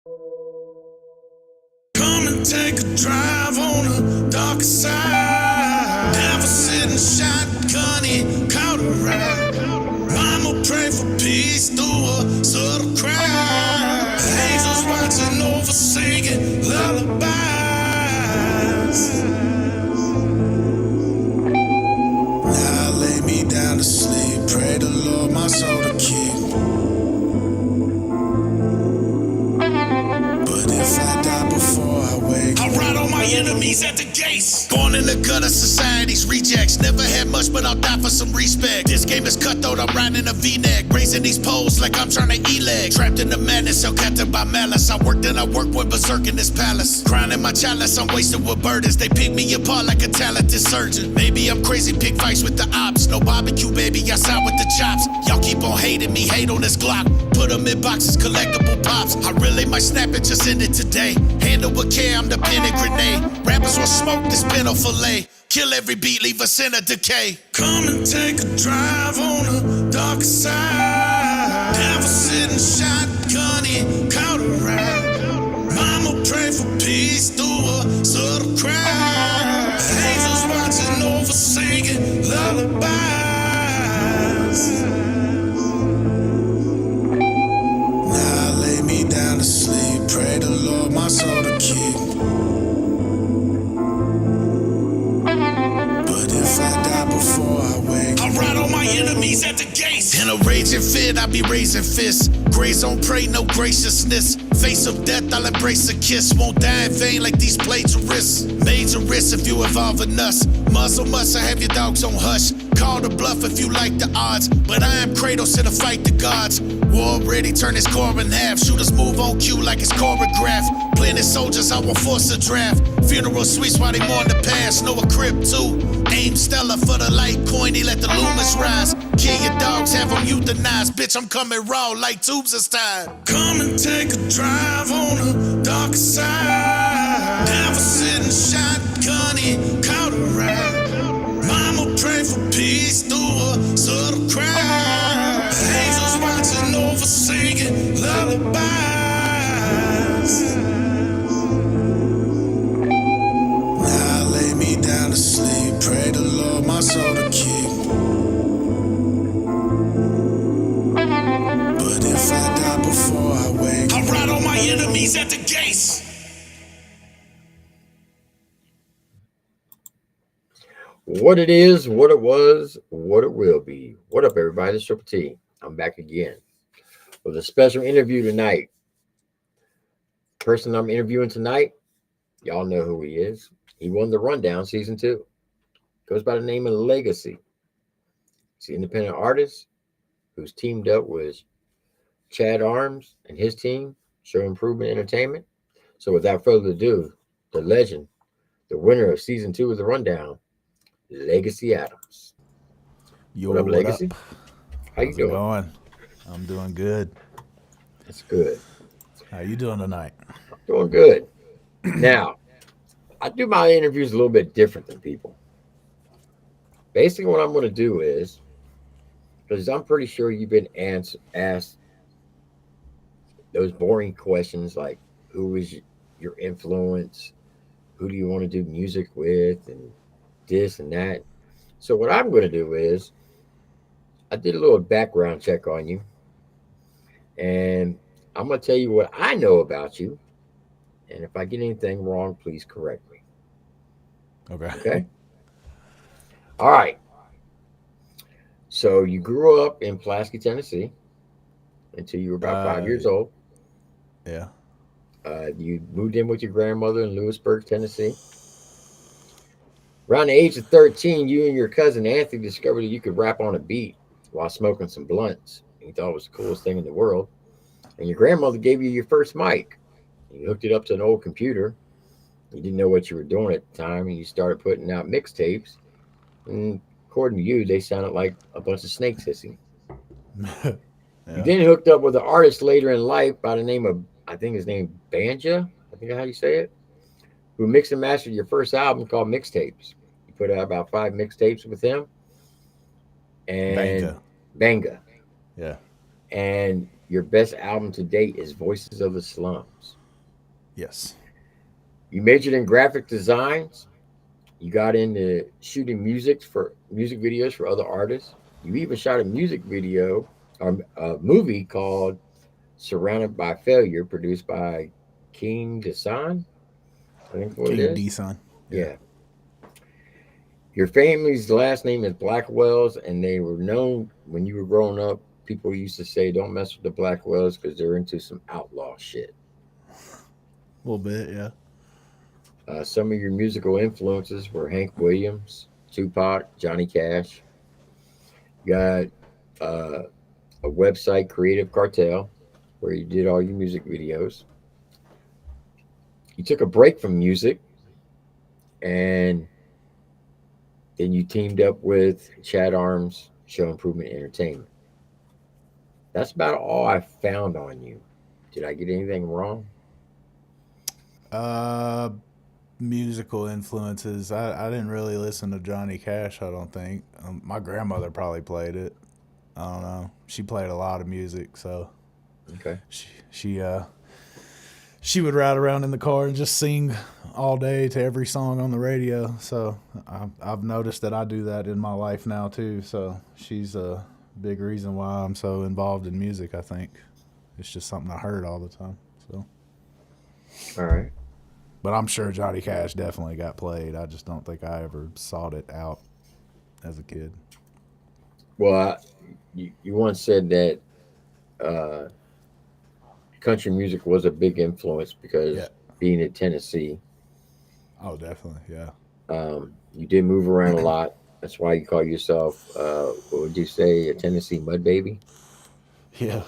Come and take a drive on the dark side. Never sitting shotgun in Colorado. Mama pray for peace through a subtle cry. Angels watching over singing lullabies. Now I lay me down to sleep. Pray the Lord my soul to keep. But if I die before I wake, I'll ride on my enemies at the gates. Born in the gutter, society's rejects. Never had much, but I'll die for some respect. This game is cutthroat, I'm riding a V-neck. Raising these poles like I'm trying to E-leg. Trapped in the madness, held captive by malice. I worked and I worked, went berserk in this palace. Crying in my chalice, I'm wasted with burdens. They pick me apart like a talented surgeon. Maybe I'm crazy, pick fights with the ops. No barbecue, baby, outside with the chops. Y'all keep on hating me, hate on this Glock. Put them in boxes, collectible pops. I really might snap it, just end it today. Handle with care, I'm the panic grenade. Rappers will smoke this pinto fillet. Kill every beat, leave us in a decay. Come and take a drive on the dark side. Never sitting shotgun in Colorado. Mama pray for peace through a subtle cry. Angels watching over singing lullabies. Now I lay me down to sleep. Pray the Lord my soul to keep. But if I die before I wake, I'll ride on my enemies at the gates. In a raging fit, I be raising fists. Grace on pray, no graciousness. Face of death, I'll embrace a kiss. Won't die in vain like these plagiarists. Major risks if you involve in us. Muzzle must I have your dogs on hush. Call the bluff if you like the odds. But I am Kratos here to fight the gods. War ready, turn his core in half. Shooters move on cue like it's choreographed. Planted soldiers, I will force a draft. Funeral sweets while they mourn the past. Know a crib too. Aim stellar for the light coin, he let the lumens rise. Kill your dogs, have them euthanized. Bitch, I'm coming raw like tubes this time. Come and take a drive on the dark side. Never sitting shotgun in Colorado. Mama pray for peace through a subtle cry. Angels watching over singing lullabies. Now I lay me down to sleep. Pray the Lord my soul to keep. But if I die before I wake, I'll ride on my enemies at the gates. What it is, what it was, what it will be. What up, everybody? It's TripleT. I'm back again with a special interview tonight. Person I'm interviewing tonight, y'all know who he is. He won the Rundown Season 2. Goes by the name of Legacy. He's an independent artist who's teamed up with Chad Arms and his team, Show Improvement Entertainment. So without further ado, the legend, the winner of Season 2 of the Rundown, Legacy Adams. Yo, What up, Legacy? Up? How you How's doing? It going? I'm doing good. That's good. How you doing tonight? I'm doing good. Now, I do my interviews a little bit different than people. Basically, what I'm going to do is, because I'm pretty sure you've been asked those boring questions like, who is your influence? Who do you want to do music with? And this and that. So what I'm going to do is, I did a little background check on you. And I'm going to tell you what I know about you. And if I get anything wrong, please correct me. Okay? All right. So you grew up in Pulaski, Tennessee until you were about 5 years old. Yeah. You moved in with your grandmother in Lewisburg, Tennessee. Around the age of 13, you and your cousin Anthony discovered that you could rap on a beat while smoking some blunts. You thought it was the coolest thing in the world. And your grandmother gave you your first mic. You hooked it up to an old computer. You didn't know what you were doing at the time, and you started putting out mixtapes. And according to you, they sounded like a bunch of snakes hissing. Yeah. You then hooked up with an artist later in life by the name of, I think his name Banja, I think that's how you say it, who mixed and mastered your first album called Mixtapes. You put out about 5 mixtapes with him. And Banga. Yeah. And your best album to date is Voices of the Slums. Yes. You majored in graphic designs. You got into shooting music videos for other artists. You even shot a music video or a movie called Surrounded by Failure, produced by King Desan. I think what it King is. D son. Yeah. Yeah. Your family's last name is Blackwells, and they were known when you were growing up. People used to say, "Don't mess with the Blackwells because they're into some outlaw shit." A little bit, yeah. Some of your musical influences were Hank Williams, Tupac, Johnny Cash. You got uh, a website, Creative Cartel, where you did all your music videos. You took a break from music, and then you teamed up with Chad Arms, Show Improvement Entertainment. That's about all I found on you. Did I get anything wrong? Uh, Musical influences. I didn't really listen to Johnny Cash. I don't think. My grandmother probably played it. I don't know. She played a lot of music, so Okay. she would ride around in the car and just sing all day to every song on the radio. So I've noticed that I do that in my life now too. So she's a big reason why I'm so involved in music. I think it's just something I heard all the time. So, All right. but I'm sure Johnny Cash definitely got played. I just don't think I ever sought it out as a kid. Well, you once said that uh, country music was a big influence Yeah. because being in Tennessee, Oh, definitely. Yeah. you did move around a lot. That's why you call yourself, what would you say, a Tennessee mud baby? Yeah.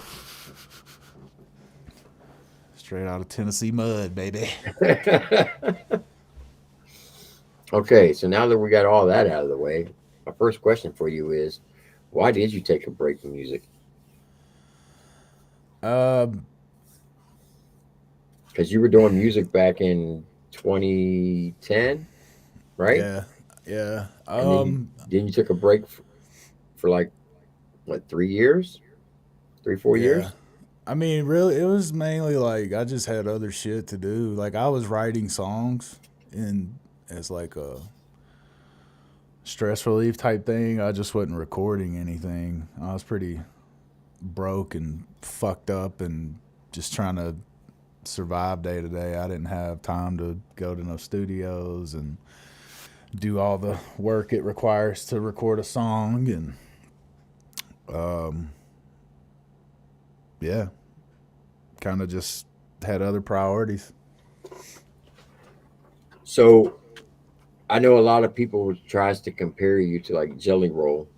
Straight out of Tennessee mud, baby. Okay, so now that we got all that out of the way, my first question for you is, why did you take a break from music? Um, Because you were doing music back in 2010, right? yeah, yeah. And then you took a break for like what, 3 years, 4 years? Yeah. I mean, really, it was mainly like I just had other shit to do. Like I was writing songs and as like a stress relief type thing. I just wasn't recording anything. I was pretty broke and fucked up and just trying to survive day to day. I didn't have time to go to no studios and do all the work it requires to record a song and yeah, kind of just had other priorities. So I know a lot of people tries to compare you to like Jelly Roll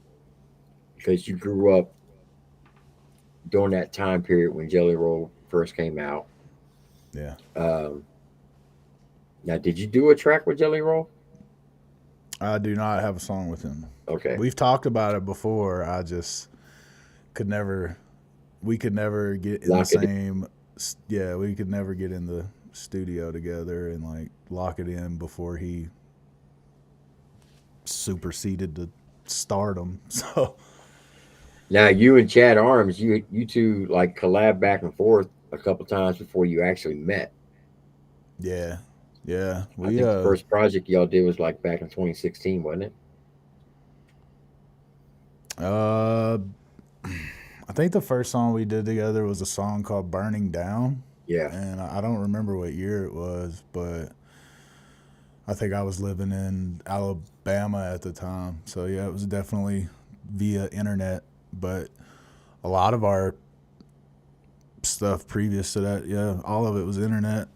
because you grew up during that time period when Jelly Roll first came out. Yeah. Um, Now, did you do a track with Jelly Roll? I do not have a song with him. Okay. We've talked about it before. I just could never. We could never get in Lock the it in. same. Yeah, we could never get in the studio together and like lock it in before he superseded the stardom. So Now, you and Chad Arms, you two like collab back and forth a couple times before you actually met. yeah, yeah. I We think the first project y'all did was like back in 2016, wasn't it? uh I think the first song we did together was a song called "Burning Down," Yeah. and I don't remember what year it was, but I think I was living in Alabama at the time. So yeah, it was definitely via internet. But a lot of our stuff previous to that, yeah, all of it was internet.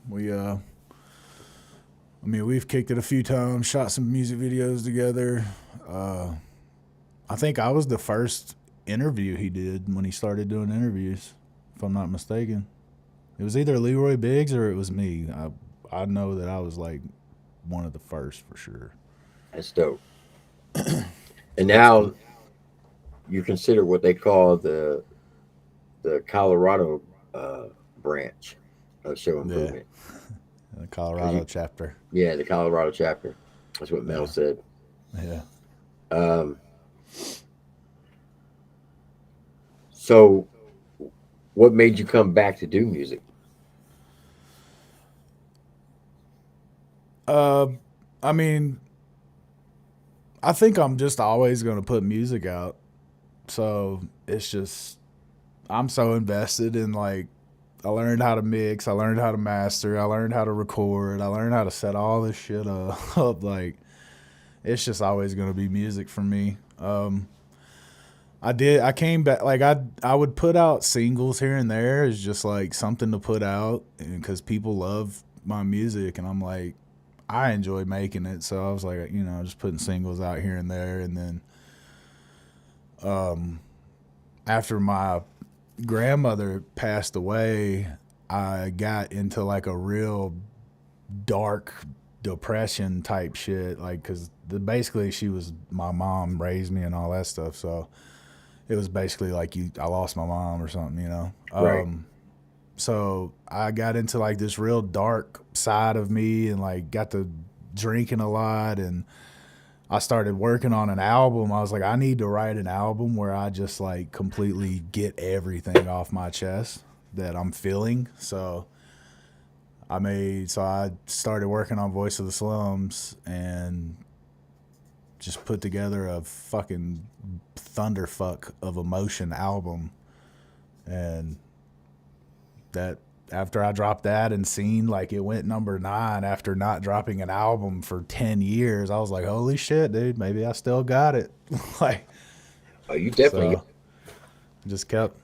we I mean, we've kicked it a few times, shot some music videos together. I think I was the first interview he did when he started doing interviews, if I'm not mistaken. It was either Leroy Biggs or it was me. I know that I was like one of the first for sure. That's dope. And now you consider what they call the Colorado uh, branch of Show Yeah, Improvement. the 'Cause Colorado chapter. yeah, the Colorado chapter. That's what Mel Yeah, said. yeah. Um, So, what made you come back to do music? Uh, I mean, I think I'm just always gonna put music out. So it's just I'm so invested in like I learned how to mix, I learned how to master, I learned how to record, I learned how to set all this shit up. Like it's just always gonna be music for me. I came back like I would put out singles here and there. It's just like something to put out because people love my music and I'm like I enjoy making it, so I was like, just putting singles out here and there. And then after my grandmother passed away, I got into like a real dark depression type shit, like because basically she was my mom, raised me and all that stuff. So it was basically like I lost my mom or something. Right. So I got into like this real dark side of me and like got to drinking a lot and I started working on an album. I was like, I need to write an album where I just like completely get everything off my chest that I'm feeling. So I started working on Voice of the Slums and just put together a fucking thunderfuck of emotion album. And that after I dropped that and seen like it went #9 after not dropping an album for 10 years, I was like, holy shit, dude, maybe I still got it. Like, Oh, you definitely. so just kept,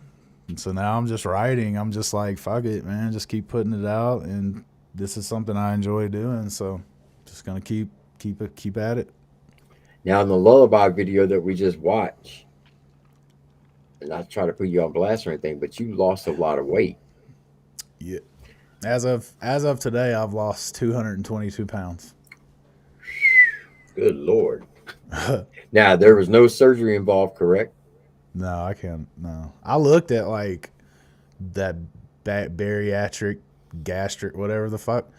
and so now I'm just writing. I'm just like, fuck it, man, just keep putting it out. And this is something I enjoy doing. So just going to keep at it. Now, in the lullaby video that we just watched, and not try to put you on blast or anything, but you lost a lot of weight. Yeah. As of today, I've lost 222 pounds. Good Lord. Now, there was no surgery involved, correct? No, I can't. No, I looked at like that bariatric, gastric, whatever the fuck,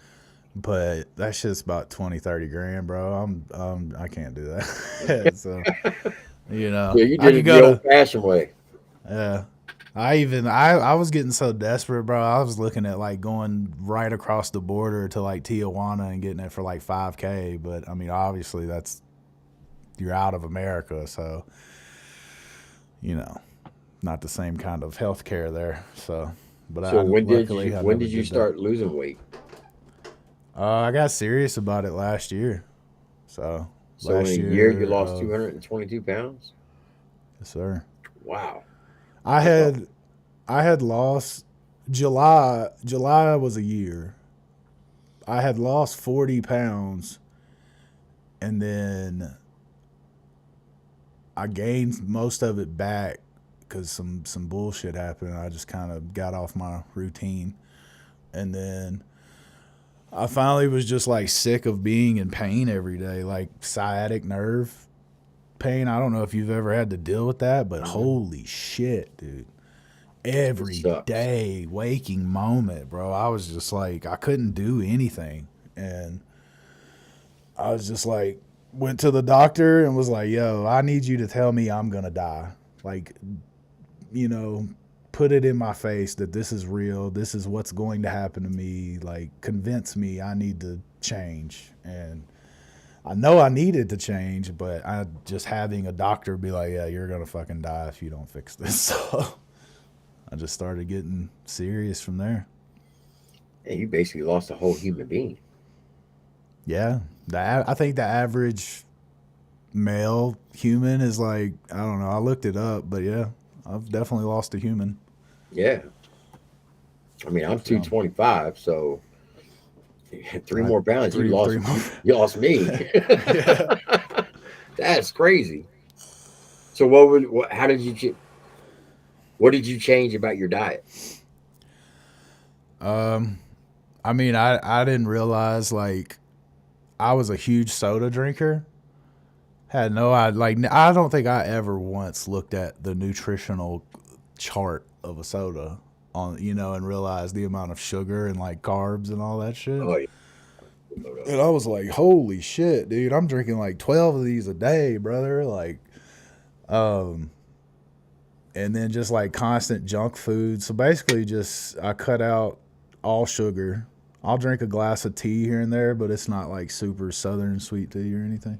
but that shit's about 20-30 grand, bro. I can't do that. So Yeah, you I did could it go the to. old-fashioned way. Yeah. I was getting so desperate, bro. I was looking at like going right across the border to like Tijuana and getting it for like 5K. But I mean, obviously you're out of America, so not the same kind of health care there. So, but So luckily I when never did you did that. start losing weight? I got serious about it last year. So So in a last year, you year lost of 222 pounds? yes, sir. Wow. I That's all. had I had lost July. July was a year. I had lost 40 pounds and then I gained most of it back because some bullshit happened. I just kind of got off my routine. And then I finally was just like sick of being in pain every day, like sciatic nerve pain. I don't know if you've ever had to deal with that, but Mhm. holy shit, dude. It Every sucks. day, waking moment, bro, I was just like, I couldn't do anything. And I was just like, went to the doctor and was like, yo, I need you to tell me I'm going to die. Like, you know, put it in my face that this is real. This is what's going to happen to me. Like, convince me I need to change. And I know I needed to change, but I just having a doctor be like, yeah, you're going to fucking die if you don't fix this. So I just started getting serious from there. And you basically lost a whole human being. Yeah. I think the average male human is like, I don't know. I looked it up, but yeah, I've definitely lost a human. Yeah. I mean, I'm So 225, so three I more pounds, three more. you lost me. Yeah. That's crazy. So what did you change about your diet? I mean, I didn't realize like I was a huge soda drinker. Had no I like I don't think I ever once looked at the nutritional chart of a soda on and realized the amount of sugar and like carbs and all that shit. Oh, yeah. And I was like, holy shit, dude, I'm drinking like 12 of these a day, brother. Like, and then just like constant junk food. So basically, just I cut out all sugar. I'll drink a glass of tea here and there, but it's not like super southern sweet tea or anything.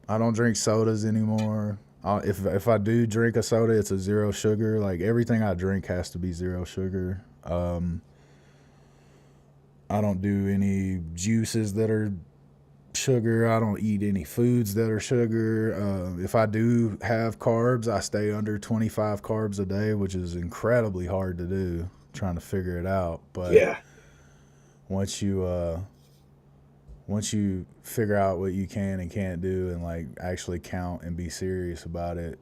I don't drink sodas anymore. If I do drink a soda, it's a zero sugar. Like everything I drink has to be zero sugar. I don't do any juices that are sugar. I don't eat any foods that are sugar. If I do have carbs, I stay under 25 carbs a day, which is incredibly hard to do. Trying to figure it out, but Yeah. once you figure out what you can and can't do, and like actually count and be serious about it,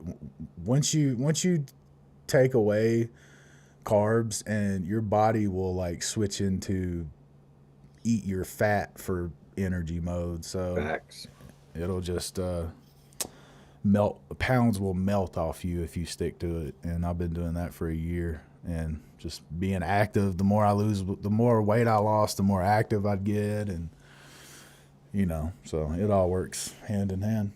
once you take away carbs, and your body will like switch into eat your fat for energy mode. So Facts. it'll just melt. Pounds will melt off you if you stick to it. And I've been doing that for a year, and just being active. The more I lose, the more weight I lost, the more active I'd get, and so it all works hand in hand.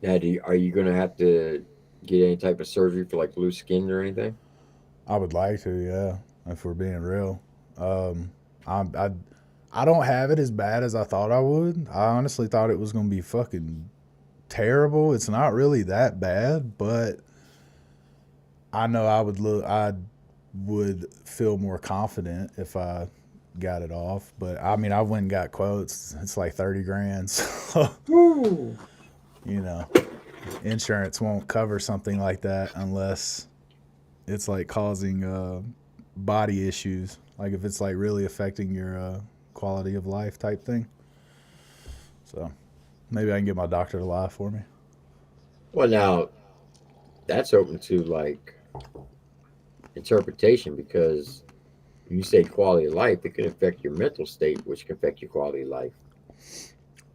Now, are you gonna have to get any type of surgery for like loose skin or anything? I would like to, yeah, if we're being real. I I don't have it as bad as I thought I would. I honestly thought it was gonna be fucking terrible. It's not really that bad, but I know I would feel more confident if I got it off. But I mean, I went and got quotes. It's like 30 grand. So, Woo. you know, insurance won't cover something like that unless it's like causing body issues. Like if it's like really affecting your quality of life type thing. So maybe I can get my doctor to lie for me. Well, now that's open to like interpretation because when you say quality of life, it can affect your mental state, which can affect your quality of life.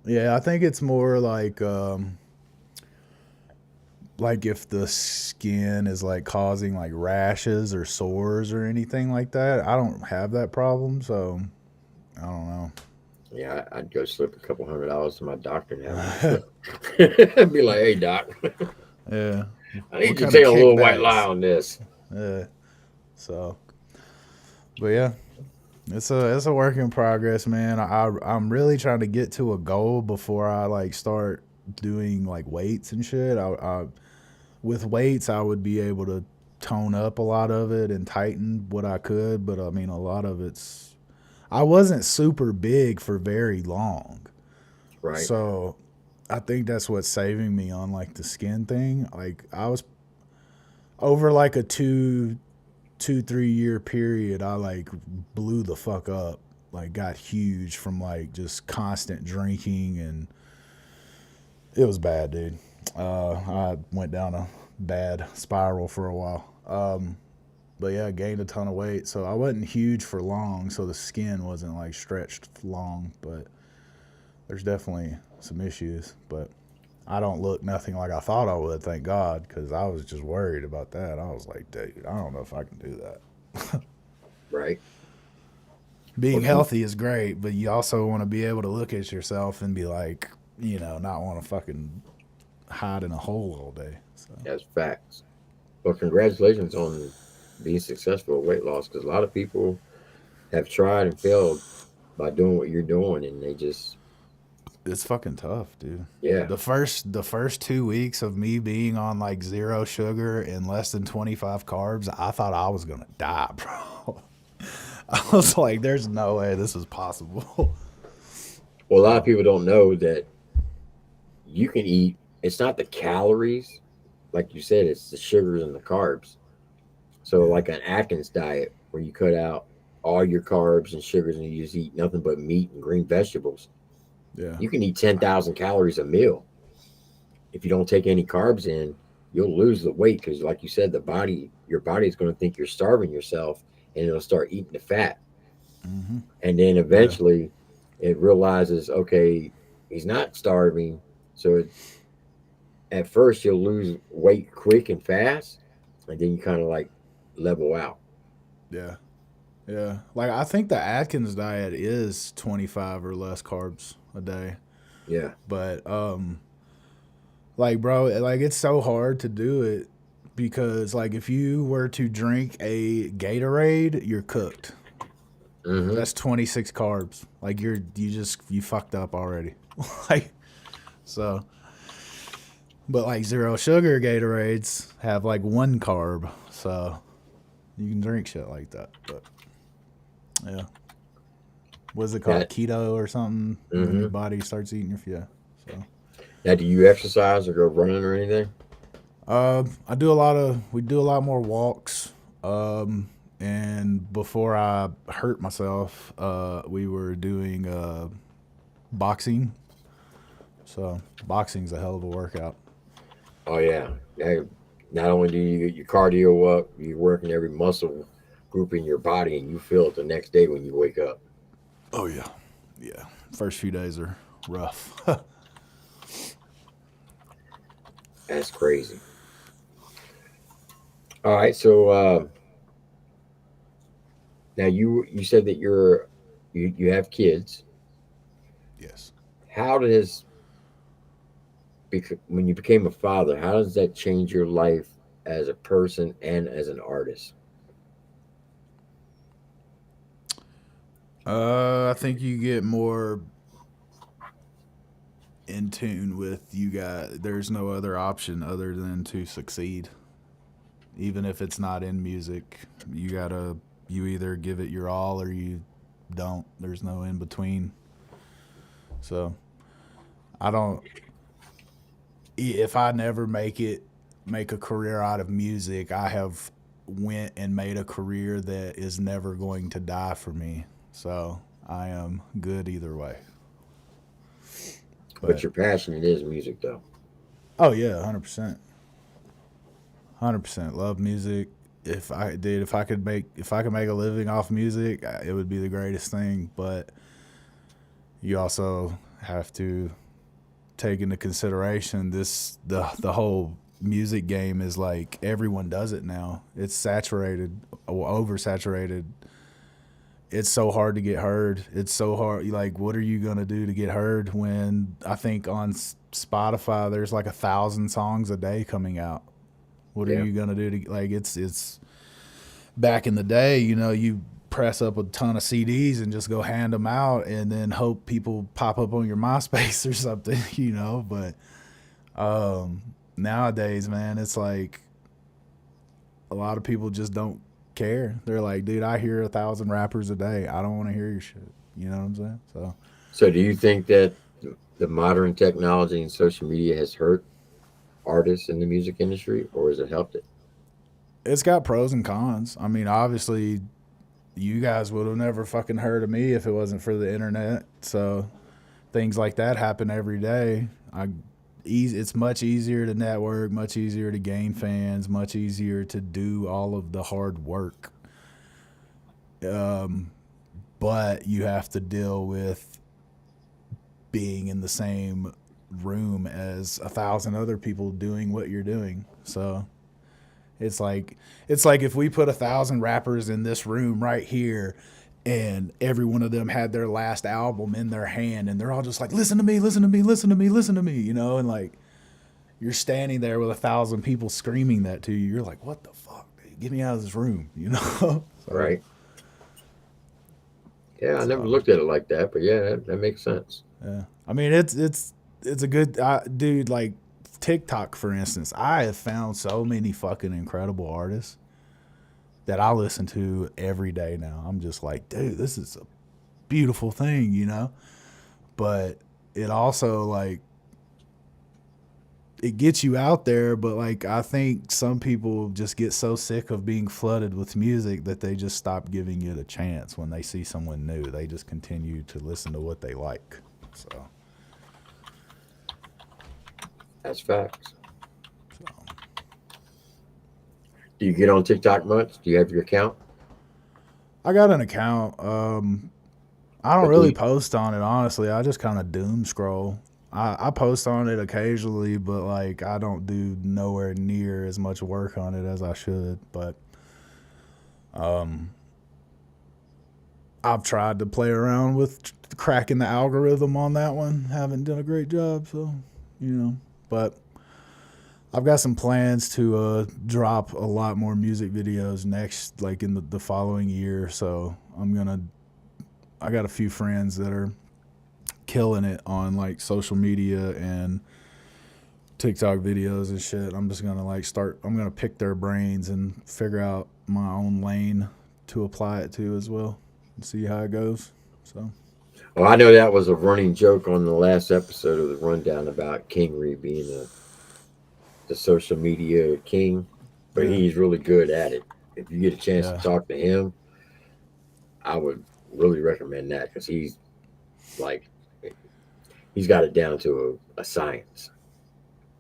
Yeah, I think it's more like if the skin is like causing like rashes or sores or anything like that. I don't have that problem, so I don't know. Yeah, I'd go slip a couple $100 to my doctor and have him be like, "Hey, doc, Yeah. I need What you to kind of take a little white lie kickbacks? on this." Yeah. So, but yeah, it's a work in progress, man. I'm really trying to get to a goal before I like start doing like weights and shit. I with weights I would be able to tone up a lot of it and tighten what I could, but I mean a lot of it's I wasn't super big for very long. Right. So I think that's what's saving me on like the skin thing. Like I was over like a 3 year period, I like blew the fuck up. Like got huge from like just constant drinking, and it was bad, dude. I went down a bad spiral for a while. But yeah, I gained a ton of weight. So I wasn't huge for long, so the skin wasn't like stretched long, but there's definitely some issues. But I don't look nothing like I thought I would, thank God, because I was just worried about that. I was like, dude, I don't know if I can do that. Right. Being Well, con- healthy is great, but you also want to be able to look at yourself and be like, not want to fucking hide in a hole all day. So that's facts. Well, congratulations on being successful with weight loss because a lot of people have tried and failed by doing what you're doing, and they just, it's fucking tough, dude. yeah, The first 2 weeks of me being on like zero sugar and less than 25 carbs, I thought I was gonna die, bro. I was like, there's no way this is possible. well, a lot of So people don't know that you can eat. It's not the calories, like you said, it's the sugars and the carbs. So, yeah, like an Atkins diet where you cut out all your carbs and sugars and you just eat nothing but meat and green vegetables, yeah, you can eat 10,000 calories a meal. If you don't take any carbs in, you'll lose the weight because, like you said, your body is going to think you're starving yourself and it'll start eating the fat. mm-hmm, And then yeah, eventually it realizes, okay, he's not starving. So at first you'll lose weight quick and fast, and then you kind of like level out. yeah. Yeah, like I think the Atkins diet is 25 or less carbs a day, Yeah. but Like, bro, like it's so hard to do it because, like, if you were to drink a Gatorade, you're cooked. Mm-hmm. That's 26 carbs. Like, you fucked up already. Like, so, but like zero sugar Gatorades have like one carb, so you can drink shit like that. But yeah, what's it called? That, Keto or something? When your mm-hmm. body starts eating so. Now, do you exercise or go running or anything? We do a lot more walks. And before I hurt myself, we were doing boxing. So boxing's a hell of a workout. Oh yeah. Not only do you get your cardio up, you're working every muscle group in your body, and you feel it the next day when you wake up. Oh yeah, yeah. First few days are rough. That's crazy. All right, so now you said that you have kids. Yes. How does when you became a father, how does that change your life as a person and as an artist? I think you get more in tune with you guys. There's no other option other than to succeed. Even if it's not in music, you either give it your all or you don't. There's no in between. So I don't. If I never make a career out of music, I have went and made a career that is never going to die for me. So I am good either way. But But your passion it is music, though. oh yeah, 100%, 100% love music. If I could make a living off music, it would be the greatest thing. But you also have to take into consideration the whole music game is like everyone does it now. It's saturated, oversaturated. It's so hard to get heard. It's so hard. Like, what are you gonna do to get heard when I think on Spotify there's like 1,000 songs a day coming out? What are Yeah. you gonna do to like? It's back in the day. You press up a ton of CDs and just go hand them out, and then hope people pop up on your MySpace or something. But nowadays, man, it's like a lot of people just don't care. They're like, dude, I hear 1,000 rappers a day. I don't want to hear your shit. You know what I'm saying? So So, do you think that the modern technology and social media has hurt artists in the music industry, or has it helped it? it's got pros and cons. I mean, obviously, you guys would have never fucking heard of me if it wasn't for the internet. So things like that happen every day. It's much easier to network, much easier to gain fans, much easier to do all of the hard work. But you have to deal with being in the same room as 1,000 other people doing what you're doing. So it's like if we put 1,000 rappers in this room right here, and every one of them had their last album in their hand, and they're all just like, listen to me, listen to me, listen to me, listen to me, and like you're standing there with 1,000 people screaming that to you. You're like, what the fuck? Dude? Get me out of this room. So, Right. Yeah, I never so looked at it like that, but yeah, that makes sense. yeah. I mean, it's a good dude. Like TikTok, for instance, I have found so many fucking incredible artists that I listen to every day now. I'm just like, dude, this is a beautiful thing. But it also like it gets you out there, but like I think some people just get so sick of being flooded with music that they just stop giving it a chance when they see someone new. They just continue to listen to what they like. So, That's facts. so Do you get on TikTok much? Do you have your account? I got an account. I don't But do really you, post on it, honestly. I just kind of doom scroll. I post on it occasionally, but like I don't do nowhere near as much work on it as I should. But I've tried to play around with cracking the algorithm on that one. Haven't done a great job, so. But I've got some plans to drop a lot more music videos next, like in the following year. So I got a few friends that are killing it on like social media and TikTok videos and shit. I'm just gonna like start. I'm gonna pick their brains and figure out my own lane to apply it to as well, and see how it goes. So Well, I know that was a running joke on the last episode of the rundown about King Reed being the social media king, but yeah, he's really good at it. If you get a chance to yeah, talk to him, I would really recommend that because like he's got it down to a science,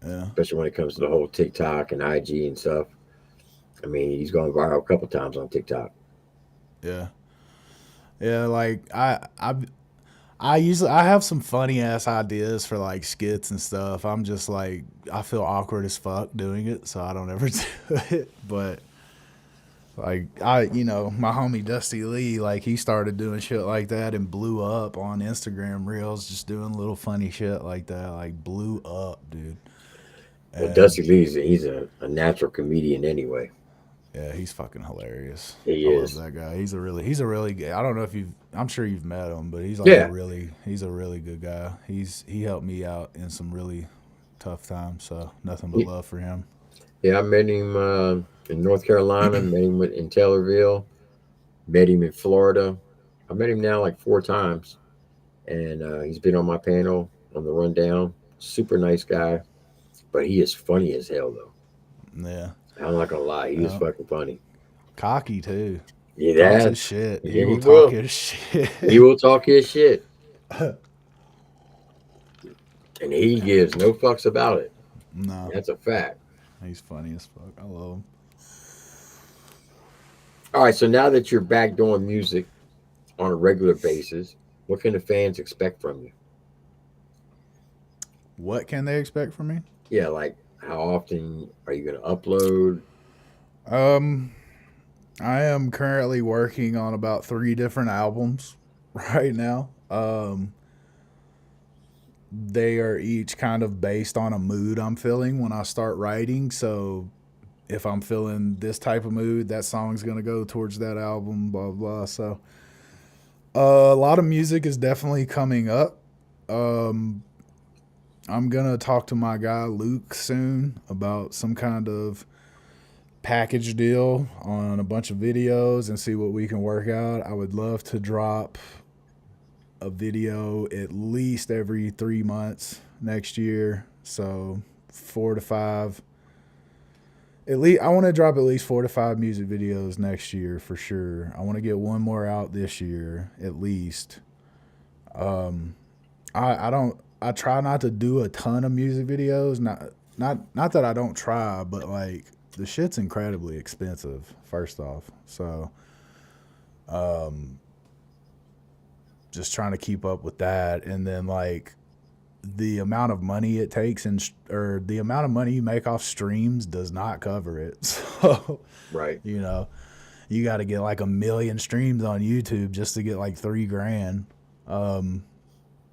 yeah, especially when it comes to the whole TikTok and IG and stuff. I mean, he's gone viral a couple times on TikTok. yeah, yeah. Like I usually I have some funny ass ideas for like skits and stuff. I'm just like I feel awkward as fuck doing it, so I don't ever do it. But like my homie Dusty Lee, like he started doing shit like that and blew up on Instagram Reels, just doing little funny shit like that. Like blew up, dude. Well, And Dusty Lee's he's a natural comedian anyway. yeah, he's fucking hilarious. He I love is. that guy. He's a really I don't know if you've I'm sure you've met him, but Yeah, he's a really good guy. He helped me out in some really tough times, so nothing but he, love for him. yeah. I met him in North Carolina. Met him in Taylorville. Met him in Florida. I met him now like 4 times, and he's been on my panel on the rundown. Super nice guy, but he is funny as hell though. Yeah. I'm not gonna lie, he is Uh, fucking funny. Cocky too. Yeah, Talks his that. shit. He Yeah, will he talk will. his He shit. will talk his shit, and he gives no fucks about it. No, That's a fact. he's funny as fuck. I love him. All right, so now that you're back doing music on a regular basis, what can the fans expect from you? What can they expect from me? Yeah, like how often are you gonna upload? Um, I am currently working on about 3 different albums right now. They are each kind of based on a mood I'm feeling when I start writing. So if I'm feeling this type of mood, that song's gonna go towards that album. Blah blah. So a lot of music is definitely coming up. Um, I'm gonna talk to my guy Luke soon about some kind of package deal on a bunch of videos and see what we can work out. I would love to drop a video at least every 3 months next year. So 4 to 5. At least I want to drop at least 4 to 5 music videos next year for sure. I want to get one more out this year at least. I don't I try not to do a ton of music videos. Not that I don't try, but like the shit's incredibly expensive. First off, so just trying to keep up with that, and then like the amount of money it takes or the amount of money you make off streams does not cover it. So Right. you know you got to get like 1 million streams on YouTube just to get like 3 grand.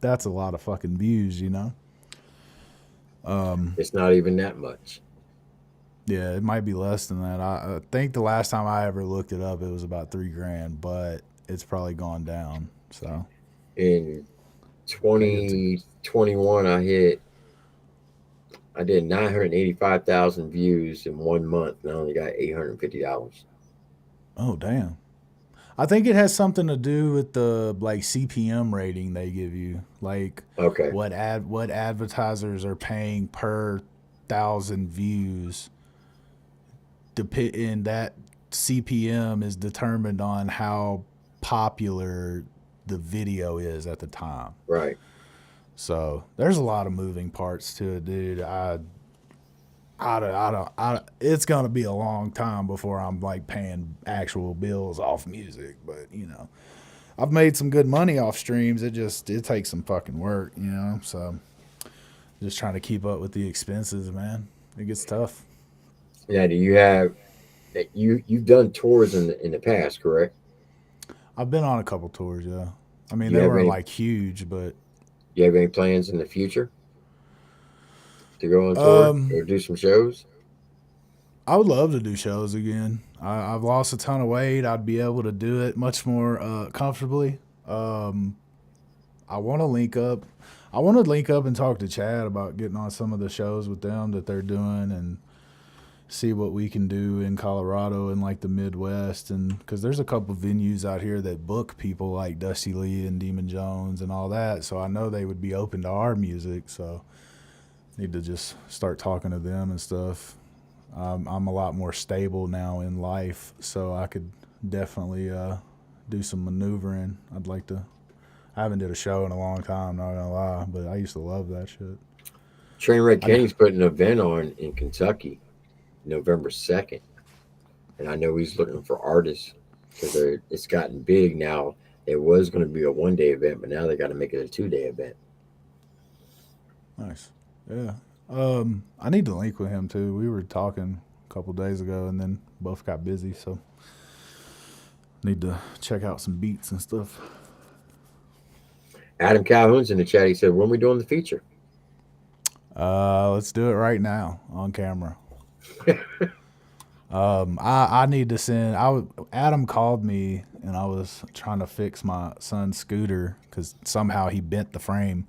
That's a lot of fucking views, you know. It's not even that much. Yeah, it might be less than that. I think the last time I ever looked it up, it was about 3 grand, but it's probably gone down. So In I think it's 2021, I did 985,000 views in 1 month, and I only got $850. oh damn. I think it has something to do with the like CPM rating they give you, like Okay. what advertisers are paying per 1,000 views. And that CPM is determined on how popular the video is at the time. Right. So there's a lot of moving parts to it, dude. It's gonna be a long time before I'm like paying actual bills off music, but I've made some good money off streams. It takes some fucking work, So just trying to keep up with the expenses, man. It gets tough. Now, do you have you've done tours in the past, correct? I've been on a couple tours, yeah. I mean, Do you they have weren't any like huge, but do you have any plans in the future? to go on tour or do some shows? I would love to do shows again. I've lost a ton of weight. I'd be able to do it much more comfortably. I want to link up. I want to link up and talk to Chad about getting on some of the shows with them that they're doing and see what we can do in Colorado and like the Midwest. And because there's a couple venues out here that book people like Dusty Lee and Demon Jones and all that. So I know they would be open to our music. So need to just start talking to them and stuff. I'm a lot more stable now in life, so I could definitely do some maneuvering. I'd like to. I haven't did a show in a long time, not gonna lie, but I used to love that shit. Trainwreck Kenny's putting an event on in Kentucky, November 2nd, and I know he's looking for artists because it's gotten big now. It was going to be a 1-day event, but now they got to make it a 2-day event. Nice, yeah. I need to link with him too. We were talking a couple days ago, and then both got busy, so need to check out some beats and stuff. Adam Calhoun's in the chat. He said, "When we doing the feature?" Let's do it right now on camera. I need to send. Adam called me, and I was trying to fix my son's scooter because somehow he bent the frame.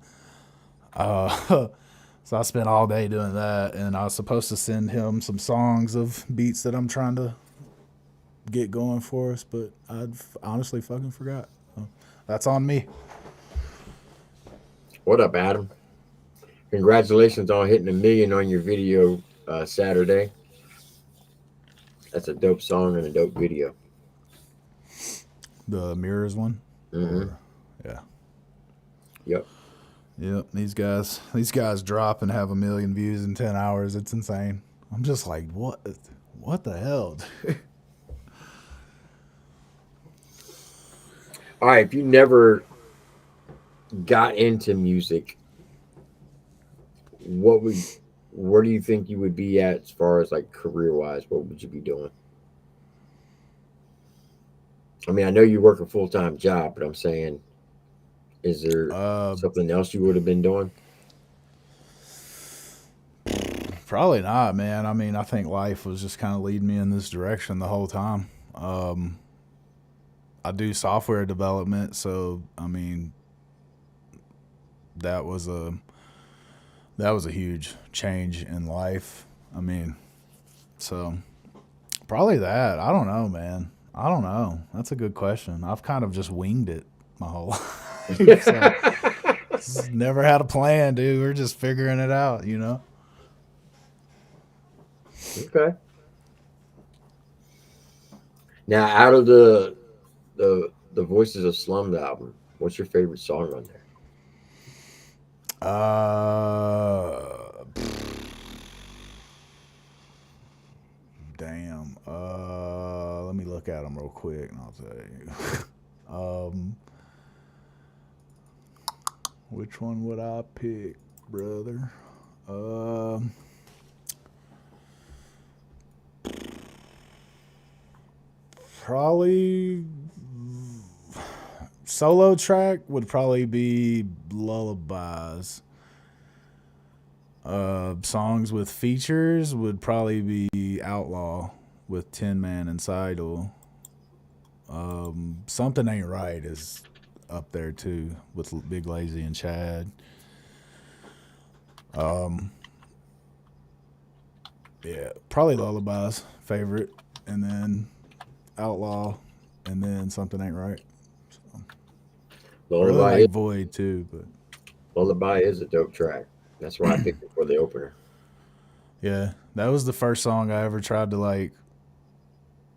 So I spent all day doing that, and I was supposed to send him some songs of beats that I'm trying to get going for us, but I honestly fucking forgot. So that's on me. What up, Adam? Congratulations on hitting 1 million on your video Saturday. That's a dope song and a dope video. The Mirrors one? Mm-hmm. Yeah. Yep. Yep, these guys drop and have 1 million views in 10 hours. It's insane. I'm just like, what the hell? All right, if you never got into music, where do you think you would be at as far as like career-wise? What would you be doing? I mean, I know you work a full-time job, but I'm saying, is there something else you would have been doing? Probably not, man. I mean, I think life was just kind of leading me in this direction the whole time. I do software development, so I mean, that was a huge change in life. I mean, so probably that. I don't know, man. I don't know. That's a good question. I've kind of just winged it my whole life. So, never had a plan, dude. We're just figuring it out, you know? Okay. Now, out of the Voices of Slummed album, what's your favorite song on there? Damn. Let me look at them real quick, and I'll tell you. Which one would I pick, brother? Probably solo track would probably be Lullabies. Songs with features would probably be Outlaw with Tin Man and Seidel. Something Ain't Right is up there too with Big Lazy and Chad. Yeah, probably Lullabies favorite, and then Outlaw, and then Something Ain't Right. So, I really like Void too, but Lullaby is a dope track. That's why I picked it for the opener. Yeah, that was the first song I ever tried to like.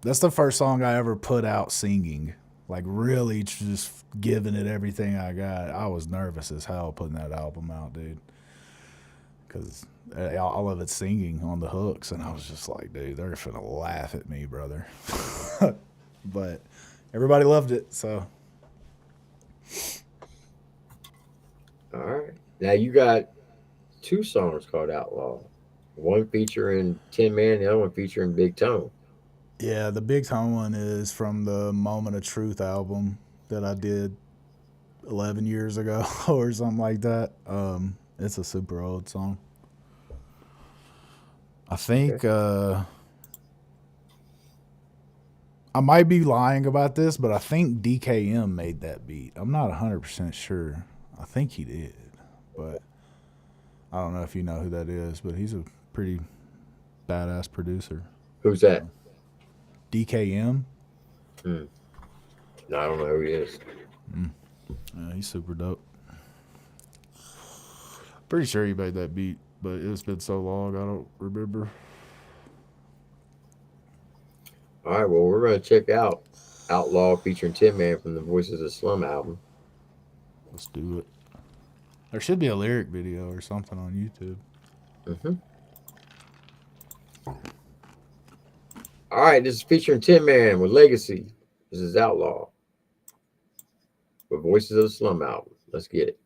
That's the first song I ever put out singing, like really just giving it everything I got. I was nervous as hell putting that album out, dude, because all of it's singing on the hooks, and I was just like, dude, they're finna laugh at me, brother. But everybody loved it, so. All right. Now you got 2 songs called Outlaw. One featuring Tin Man, the other one featuring Big Tone. Yeah, the Big Tone one is from the Moment of Truth album that I did 11 years ago or something like that. It's a super old song. I think I might be lying about this, but I think DKM made that beat. I'm not 100% sure. I think he did, but I don't know if you know who that is, but he's a pretty badass producer. Who's that? DKM. No, I don't know who he is. Yeah, he's super dope. Pretty sure he made that beat, but it's been so long I don't remember. All right, well, we're going to check out Outlaw featuring Tin Man from the Voices of Slum album. Let's do it. There should be a lyric video or something on YouTube. All right, this is featuring Tin Man with Legacy. This is Outlaw with Voices of the Slum album. Let's get it.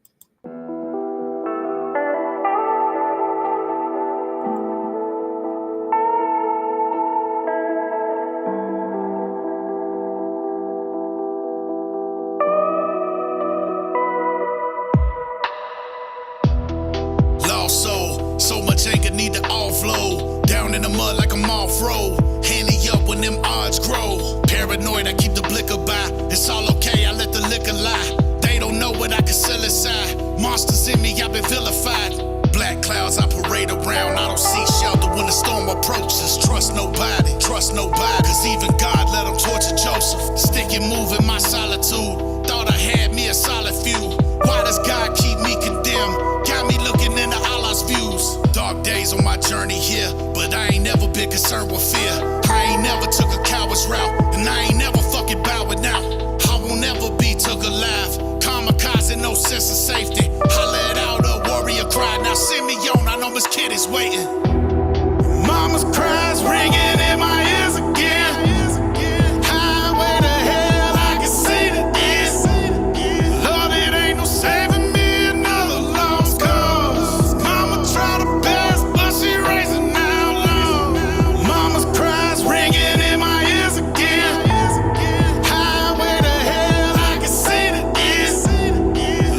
Lost soul, so much anger need to offload. Down in the mud like I'm off-road. Handy up when them odds grow. Paranoid, I keep the blicker by. It's all okay, I let the liquor lie. They don't know what I can sell inside. Monsters in me, I've been vilified. Black clouds I parade around. I don't see shelter when the storm approaches. Trust nobody, cause even God let them torture Joseph. Stick and move in my solitude. Thought I had me a solid few. Why does God keep me condemned? Got me looking into Allah's views. Dark days on my journey here, but I ain't never been concerned with fear. I ain't never took a coward's route, and I ain't never fucking bowing out. I won't ever be took alive. Kamikaze, no sense of safety. Holla it out, a warrior cry. Now send me on, I know Miss Kid is waiting. Mama's cries ringing in my ears again. Highway to hell, I can see the end. Lord, it ain't no saving me another lost cause. Mama tried her best, but she raising now low. Mama's cries ringing in my ears again. Highway to hell, I can see the end.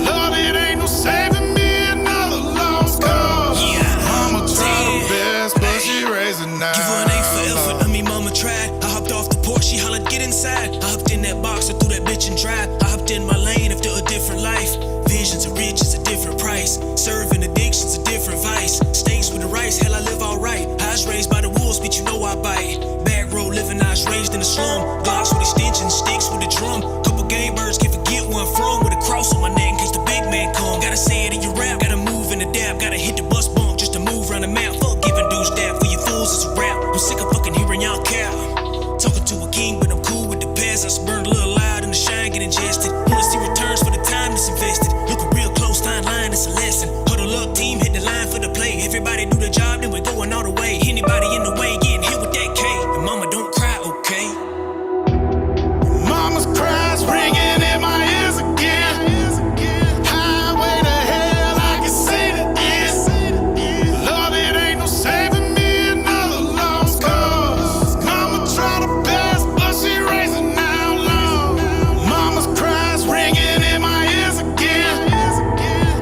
Lord, it ain't no saving me another lost cause. Mama tried her best, but she raising now. Give her an A for effort, I mean mama tried. I hopped off the porch, she hollered get inside. I hopped in that box, I threw that bitch and drive. I hopped in my lane after a different life. Visions of riches, a different price. Serving addictions, a different vice. Steaks with the rice, hell I live alright. I was raised by the wolves, but you know I bite. Back road living, I was raised in the slum. Glocks with extensions, sticks with a drum. Couple game birds, can't forget where I'm from. With a cross on my neck in case the big man come. Gotta say it in your rap, gotta move and adapt. Gotta hit the bus bump just to move around the map. Fuck giving dudes that for you fools, it's a rap. I'm sick of fucking hearing y'all cap. Talking to a king, but I'm cool with the past. I burned a little loud and the shine get ingested. Wanna see returns for the time that's invested. Looking real close, fine line, it's a lesson. Huddle up, team, hit the line for the play. Everybody do the job, then we're going all the way. Anybody in the way, getting hit with that K. And mama, don't cry, okay? Mama's cries ringing in my ears again. Highway to hell, I can see the end. Lord, it ain't no saving me another lost cause. Mama tried her best, but she raising now low. Mama's cries ringing in my ears again.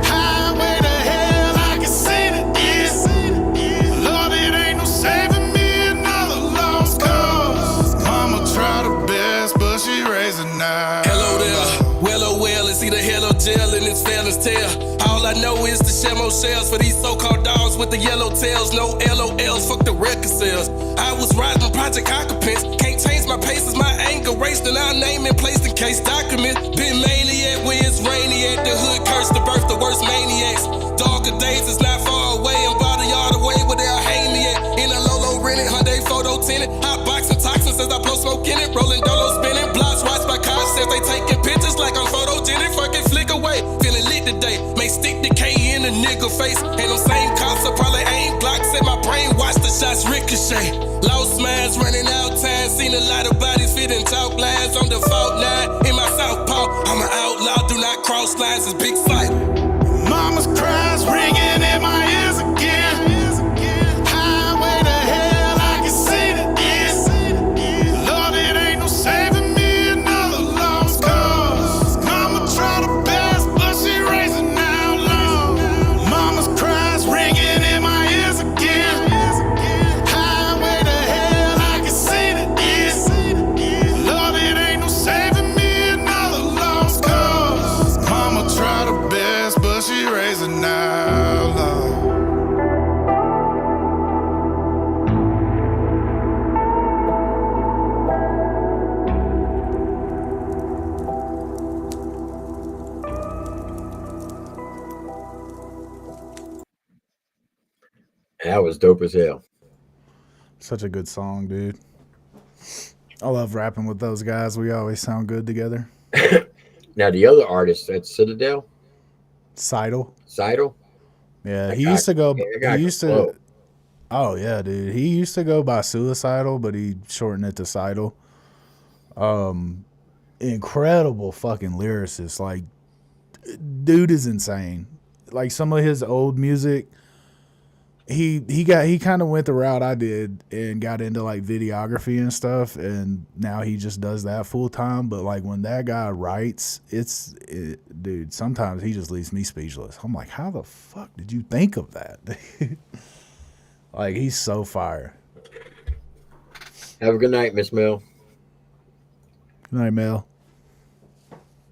Highway to hell, I can see the end. Lord, it ain't no saving me another lost cause. Mama tried her best, but she raising now. Hello there, well oh well, it's either hell or jail and it's fair as tell. All I know is to share more shells for these so-called dogs with the yellow tails. No LOLs, fuck the record sales. I was riding project occupants, can't change my pace as my anger raced and our name and placed in case document. Been maniac where it's rainy at the hood, curse the birth the worst maniacs. Darker days is not far away, I'm about a yard away where they'll hang me at. In a Lolo rented, Hyundai photo tinted, hot boxing toxins as I blow smoke in it, rolling dolo spinning, blocks watched by cops as they taking pictures like I'm photogenic, fucking flick away, feeling lit today, may stick the K in a nigga face, and them same cops will probably aim Glocks at my brain, watch the shots ricochet, lost minds running out time, seen a lot of bodies fitting talk lines on the fault line, in my southpaw, I'm an outlaw, do not cross lines, it's big fight. Mama's cries ringing in my ears again. Highway to hell, I can see the end. Lord, it ain't no saving me another lost cause. Mama tried her best, but she raising now low. Mama's cries ringing in my ears again. was dope as hell. Such a good song, dude. I love rapping with those guys. We always sound good together. Now the other artist, that's Citadel. Seidel. Yeah, That he guy- used to go. that guy He can used to. flow. Oh yeah, dude. He used to go by Suicidal, but he shortened it to Seidel. Incredible fucking lyricist. Like, dude is insane. Like some of his old music, he kind of went the route I did and got into like videography and stuff, and now he just does that full time. But like when that guy writes, dude, sometimes he just leaves me speechless. I'm like, how the fuck did you think of that? Like, he's so fire. Have a good night, Miss Mel. Good night, Mel.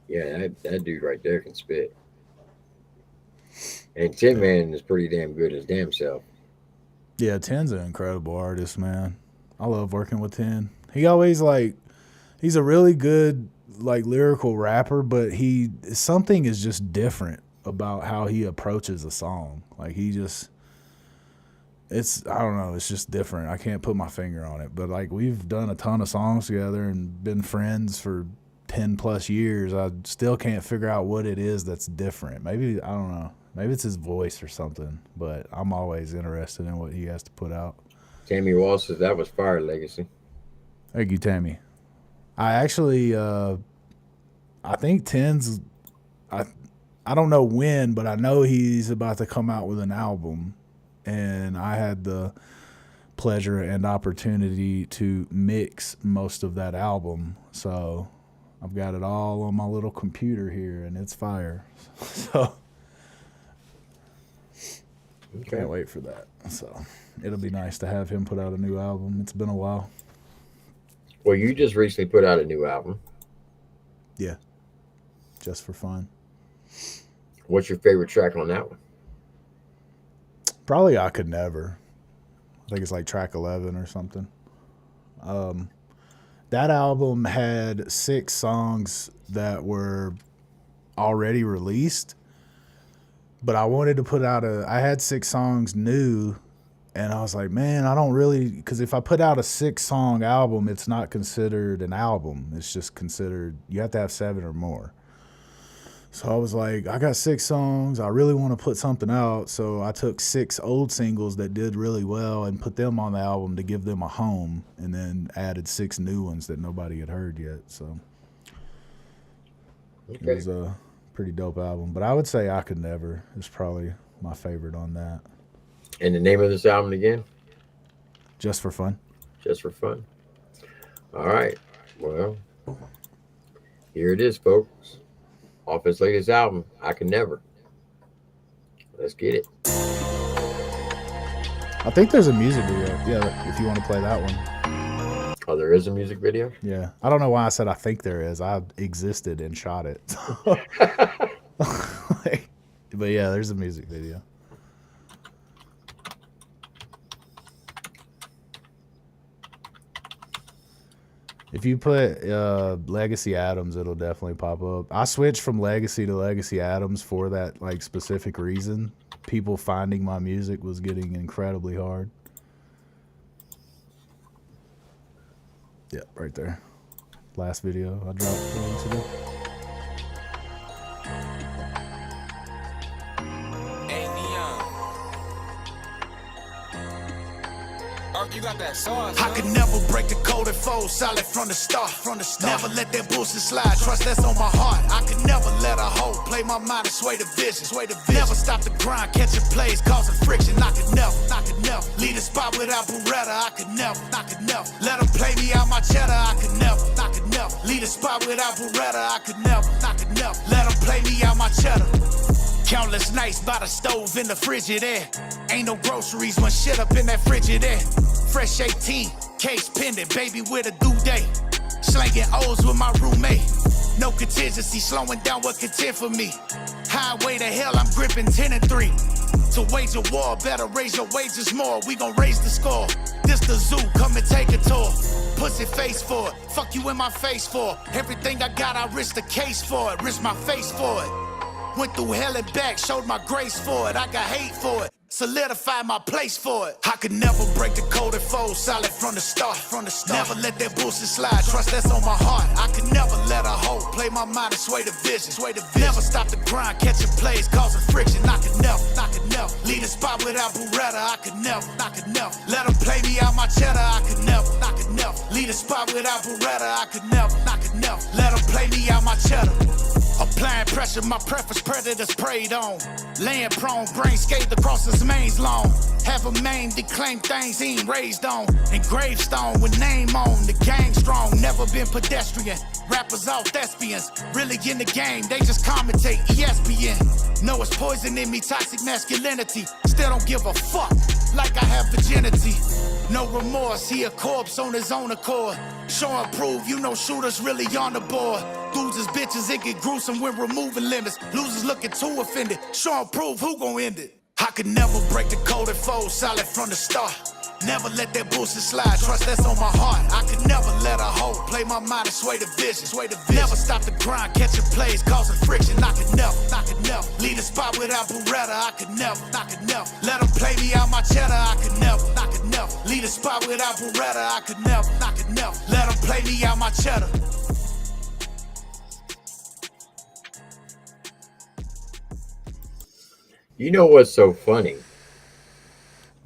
Yeah, that dude right there can spit. And Tin Man is pretty damn good his damn self. Yeah, Ten's an incredible artist, man. I love working with Ten. He always he's a really good like lyrical rapper, but something is just different about how he approaches a song. Like I don't know, it's just different. I can't put my finger on it, but like we've done a ton of songs together and been friends for 10 plus years. I still can't figure out what it is that's different. Maybe, I don't know. Maybe it's his voice or something, but I'm always interested in what he has to put out. Tammy Wall says that was fire, Legacy. Thank you, Tammy. I actually, I think Ten's, I don't know when, but I know he's about to come out with an album, and I had the pleasure and opportunity to mix most of that album. So I've got it all on my little computer here, and it's fire. So can't wait for that. So it'll be nice to have him put out a new album. It's been a while. Well, you just recently put out a new album. Yeah. Just for fun. What's your favorite track on that one? Probably I Could Never. I think it's like track 11 or something. That album had 6 songs that were already released, but I wanted to put out I had 6 songs new, and I was like, man, I don't really, because if I put out a 6-song album, it's not considered an album. It's just considered, you have to have 7 or more. So I was like, I got 6 songs. I really want to put something out. So I took 6 old singles that did really well and put them on the album to give them a home, and then added 6 new ones that nobody had heard yet. So It was a pretty dope album. But I would say I Could Never is probably my favorite on that. And the name of this album again? Just for Fun. Just for Fun. All right. Well, here it is, folks. Off his latest album, I Could Never. Let's get it. I think there's a music video. Yeah, if you want to play that one. Oh, there is a music video? Yeah. I don't know why I said I think there is. I existed and shot it. But yeah, there's a music video. If you put Legacy Adams, it'll definitely pop up. I switched from Legacy to Legacy Adams for that like specific reason. People finding my music was getting incredibly hard. Yeah, right there. Last video I dropped 4 weeks ago. You got that sauce. I could never break the code and fold solid from the start. Never let that bullshit slide. Trust that's on my heart. I could never let a hoe play my mind and sway the vision. Never stop the grind, catching plays, causing friction. I could never lead a spot without Beretta. I could never let them play me out my cheddar. I could never lead a spot without Beretta. I could never let them play me out my cheddar. Countless nights by the stove in the Frigidaire. Ain't no groceries when shit up in that Frigidaire. Fresh 18, case pending, baby with a due date. Slanging O's with my roommate. No contingency, slowing down what contend for me. Highway to hell, I'm gripping 10 and 3. To wage a war, better raise your wages more. We gon' raise the score. This the zoo, come and take a tour. Pussy face for it, fuck you in my face for it. Everything I got, I risk the case for it. Risk my face for it. Went through hell and back, showed my grace for it. I got hate for it. solidify my place for it. I could never break the code and fold solid from the start. Never let that bullshit slide, trust that's on my heart. I could never let a hoe play my mind and sway the vision. Never stop the grind, catching plays, causing friction. I could never lead a spot without Beretta. I could never let them play me out my cheddar. I could never lead a spot without Beretta. I could never let them play me out my cheddar. Applying pressure, my preference predators preyed on. Laying prone, brain scathed across his mains long. Have a main declaim things he ain't raised on. And gravestone with name on, the gang strong, never been pedestrian. Rappers all thespians, really in the game, they just commentate ESPN. Know it's poison in me, toxic masculinity. Still don't give a fuck, like I have virginity. No remorse, he a corpse on his own accord. Show and prove, you know shooters really on the board. Dudes is bitches, it get gruesome when removing limits. Losers looking too offended. Show and prove, who gon' end it? I could never break the code and fold solid from the start. Never let that bullshit slide, trust that's on my heart. I could never let a hoe play my mind and sway the vision. Never stop the grind, catching plays, causing friction. I could never lead a spot without Beretta. I could never let them play me out my cheddar. I could never lead a spot without Beretta. I could never let them play me out my cheddar. You know what's so funny?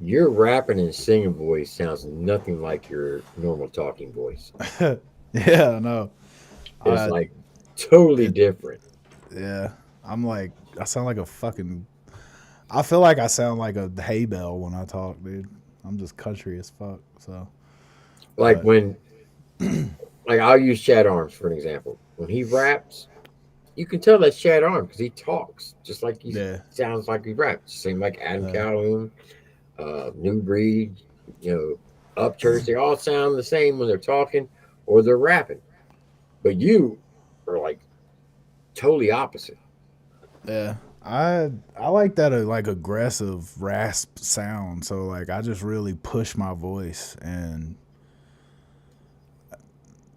Your rapping and singing voice sounds nothing like your normal talking voice. Yeah, I know. It's like totally different. Yeah, I sound like a fucking. I feel like I sound like a hay bale when I talk, dude. I'm just country as fuck. So, like when, like I'll use Chad Arms for an example. When he raps, you can tell that's Chad Arms because he talks just like he sounds like he raps. Same like Adam Calhoun. New Breed, Upchurch, they all sound the same when they're talking or they're rapping. But you are like totally opposite. Yeah. I like that like aggressive rasp sound. So like I just really push my voice, and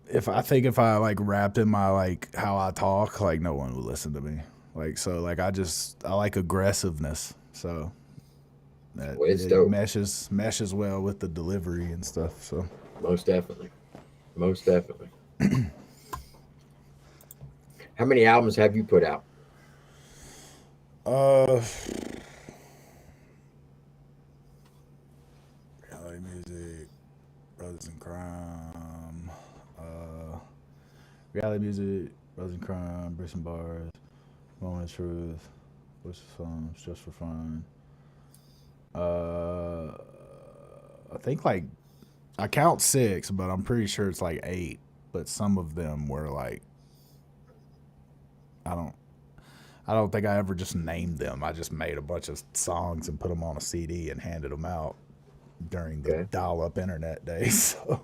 if I like rapped in my like how I talk, like no one would listen to me. Like so like I like aggressiveness. So that it's it dope. meshes well with the delivery and stuff. So most definitely. How many albums have you put out? LA Music, Brothers in Crime, Reality Music, Brothers in Crime, Bricks and Bars, Moment of Truth, What's the Songs, Just for Fun. I think like I count 6, but I'm pretty sure it's like 8. But some of them were like I don't think I ever just named them. I just made a bunch of songs and put them on a CD and handed them out during the dial-up internet days. So.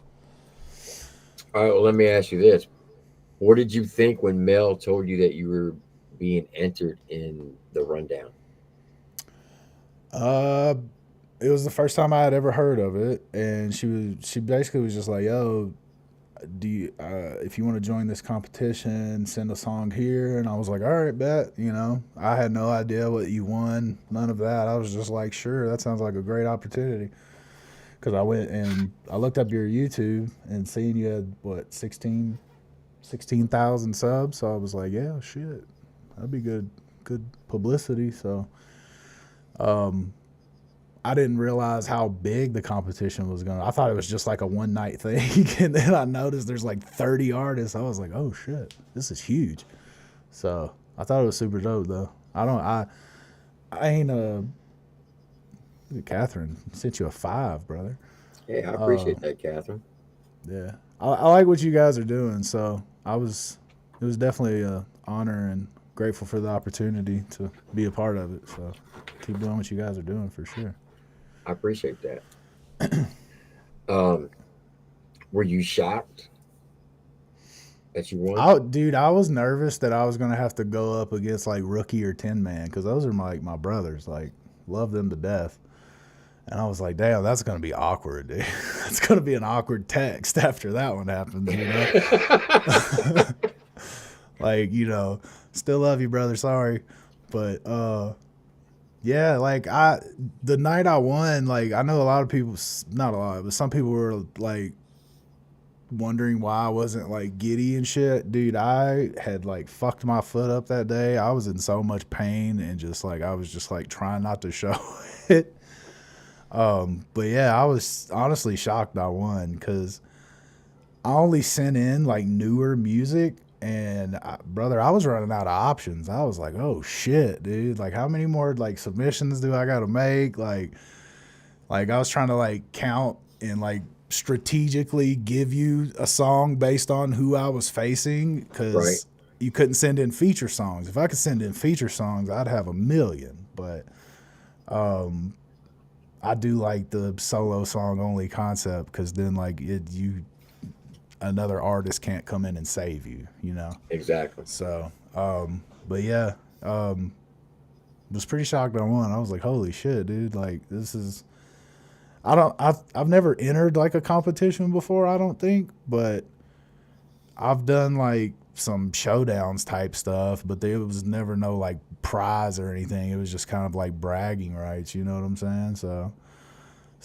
All right, well, let me ask you this. What did you think when Mel told you that you were being entered in the rundown? It was the first time I had ever heard of it, and she basically was just like, "Yo, do you if you want to join this competition, send a song here." And I was like, "All right, bet." I had no idea what you won, none of that. I was just like, "Sure, that sounds like a great opportunity." Because I went and I looked up your YouTube and seen you had what 16,000 subs. So I was like, "Yeah, shit, that'd be good publicity." So, I didn't realize how big the competition was going to. I thought it was just like a one-night thing, and then I noticed there's like 30 artists. I was like, oh, shit, this is huge. So I thought it was super dope, though. I ain't Catherine sent you a 5, brother. Yeah, I appreciate that, Catherine. Yeah. I like what you guys are doing, so it was definitely an honor and grateful for the opportunity to be a part of it. So keep doing what you guys are doing for sure. I appreciate that. Were you shocked that you won? Dude, I was nervous that I was gonna have to go up against like Rookie or Tin Man, because those are my brothers. Like, love them to death. And I was like, damn, that's gonna be awkward, dude. It's gonna be an awkward text after that one happens, Like, still love you, brother. Sorry, but Yeah, like the night I won, like I know a lot of people, not a lot, but some people were like wondering why I wasn't like giddy and shit. Dude, I had like fucked my foot up that day. I was in so much pain and just like I was just like trying not to show it. But yeah, I was honestly shocked I won because I only sent in like newer music. And brother, I was running out of options. I was like, "Oh shit, dude! Like, how many more like submissions do I got to make?" Like I was trying to like count and like strategically give you a song based on who I was facing Right. because you couldn't send in feature songs. If I could send in feature songs, I'd have a million. But I do like the solo song only concept because then like another artist can't come in and save you, you know. Exactly. So, but yeah, was pretty shocked I won. I was like, holy shit, dude! Like this is I've never entered like a competition before, I don't think, but I've done like some showdowns type stuff, but there was never no like prize or anything. It was just kind of like bragging rights, you know what I'm saying? So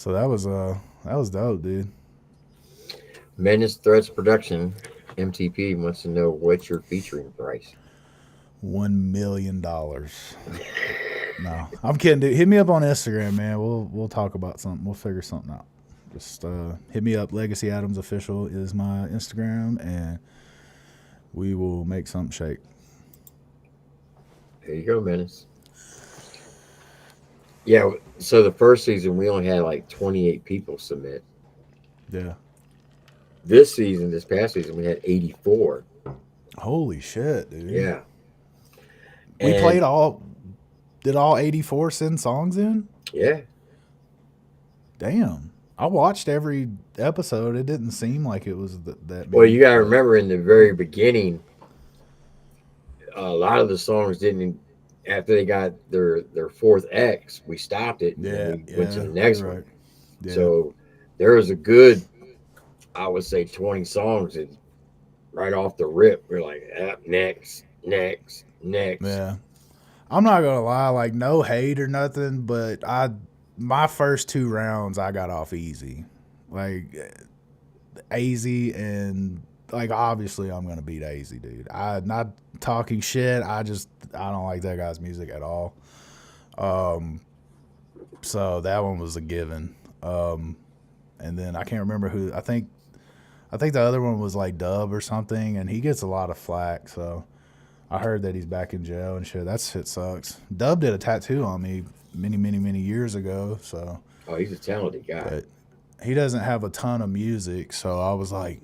that was dope, dude. Menace Threats Production, MTP, wants to know what's your featuring price. $1 million. No, I'm kidding, dude. Hit me up on Instagram, man. We'll talk about something. We'll figure something out. Just hit me up. Legacy Adams Official is my Instagram, and we will make something shake. There you go, Menace. Yeah, so the first season we only had like 28 people submit. Yeah. This past season, we had 84. Holy shit, dude. Yeah. We And played all. Did all 84 send songs in? yeah, Damn. I watched every episode. It didn't seem like it was that many. well, you got to remember in the very beginning, a lot of the songs didn't. After they got their fourth X, we stopped it and Yeah, then we went to yeah, the next you're one. right. Yeah. So there was a good, I would say, 20 songs that right off the rip, we're like, next. Yeah. I'm not gonna lie, like no hate or nothing, but my first two rounds I got off easy. Like AZ and like obviously I'm gonna beat AZ, dude. I not talking shit. I don't like that guy's music at all. So that one was a given. And then I can't remember who. I think the other one was like Dub or something, and he gets a lot of flack. So I heard that he's back in jail and shit. That shit sucks. Dub did a tattoo on me many years ago. So, Oh, he's a talented guy. but he doesn't have a ton of music. So I was like,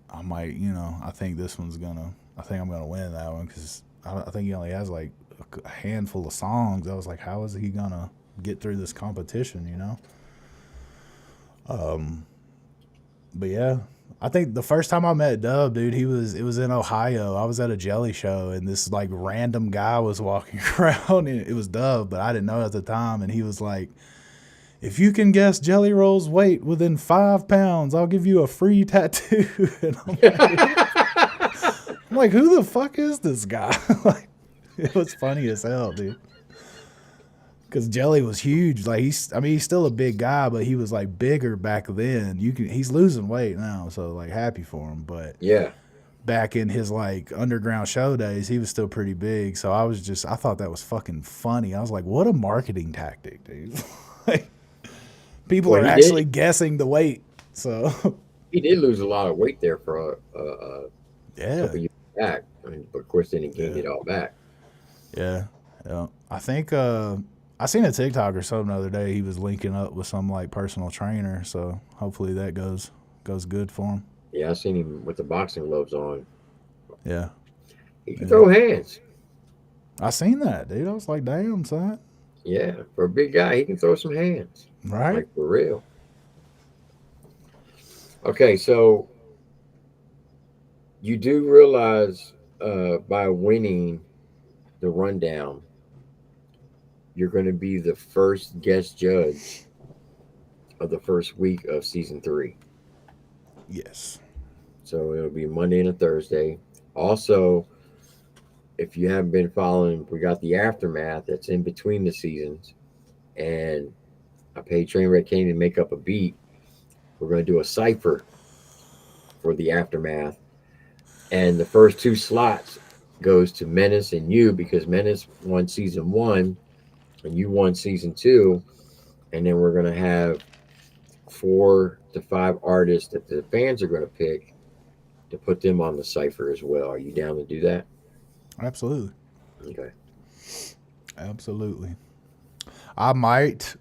I might, I think I think I'm gonna win that one because I think he only has like a handful of songs. I was like, how is he gonna get through this competition? But yeah, I think the first time I met Dub, dude, it was in Ohio. I was at a jelly show and this like random guy was walking around and it was Dub, but I didn't know at the time. And he was like, if you can guess Jelly Roll's weight within 5 pounds, I'll give you a free tattoo. And I'm like, who the fuck is this guy? Like, it was funny as hell, dude. Because Jelly was huge. Like he's still a big guy, but he was like bigger back then. He's losing weight now, so like happy for him. But Yeah. back in his like underground show days, he was still pretty big. So I thought that was fucking funny. I was like, what a marketing tactic, dude. Like, people Well, are he actually did. guessing the weight. So He did lose a lot of weight there for a yeah, couple years back. I mean, but of course, then he gained it all back. yeah. I think I seen a TikTok or something the other day. He was linking up with some like personal trainer. So hopefully that goes good for him. Yeah, I seen him with the boxing gloves on. Yeah. He can throw hands. I seen that, dude. I was like, damn, son. Yeah, for a big guy, he can throw some hands. Right? Like for real. Okay, so you do realize by winning the rundown, you're going to be the first guest judge of the first week of season 3. Yes. So it'll be Monday and a Thursday. Also, if you haven't been following, we got the aftermath that's in between the seasons, and I paid Trainwreck Kane to make up a beat. We're going to do a cipher for the aftermath, and the first two slots goes to Menace and you, because Menace won season 1 and you won season 2, and then we're going to have 4 to 5 artists that the fans are going to pick to put them on the cipher as well. Are you down to do that? Absolutely. Okay. Absolutely. I might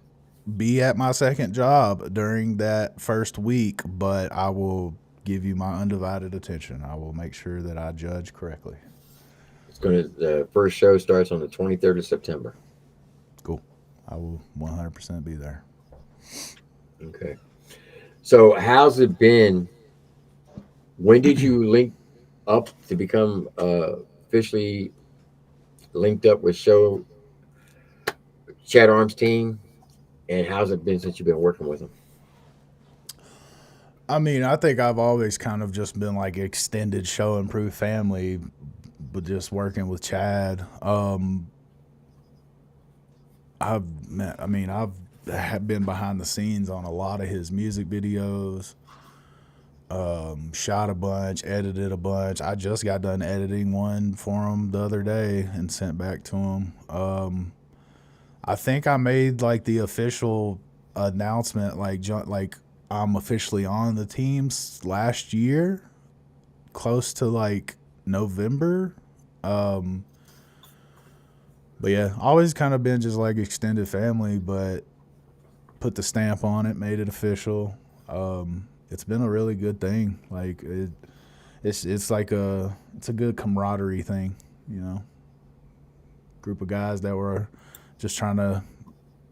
be at my second job during that first week, but I will give you my undivided attention. I will make sure that I judge correctly. The first show starts on the 23rd of September. Cool. I will 100% be there. Okay. So how's it been? When did you link up to become officially linked up with Chad Arms' team? And how's it been since you've been working with them? I mean, I think I've always kind of just been like extended show and proof family, but just working with Chad. I've been behind the scenes on a lot of his music videos. Shot a bunch, edited a bunch. I just got done editing one for him the other day and sent back to him. I think I made like the official announcement, like I'm officially on the teams last year, close to like November. But yeah, always kind of been just like extended family, but put the stamp on it, made it official. It's been a really good thing. Like it's like it's a good camaraderie thing, you know. Group of guys that were just trying to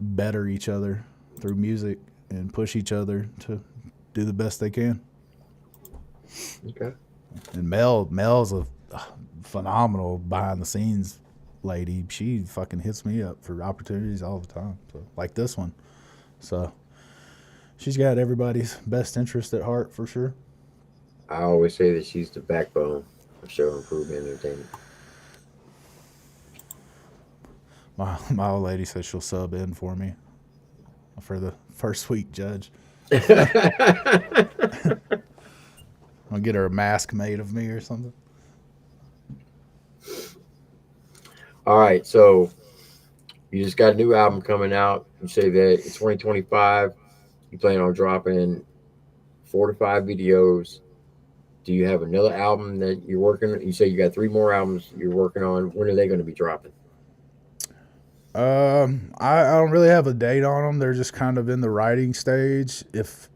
better each other through music and push each other to do the best they can. Okay. And Mel's a phenomenal behind the scenes lady. She fucking hits me up for opportunities all the time. So like this one. So she's got everybody's best interest at heart for sure. I always say that she's the backbone of show improvement entertainment. My old lady says she'll sub in for me for the first week, Judge. I'll get her a mask made of me or something. All right, so you just got a new album coming out. You say that it's 2025. You plan on dropping 4 to 5 videos. Do you have another album that you're working on? You say you got 3 more albums you're working on. When are they going to be dropping? I don't really have a date on them. They're just kind of in the writing stage. If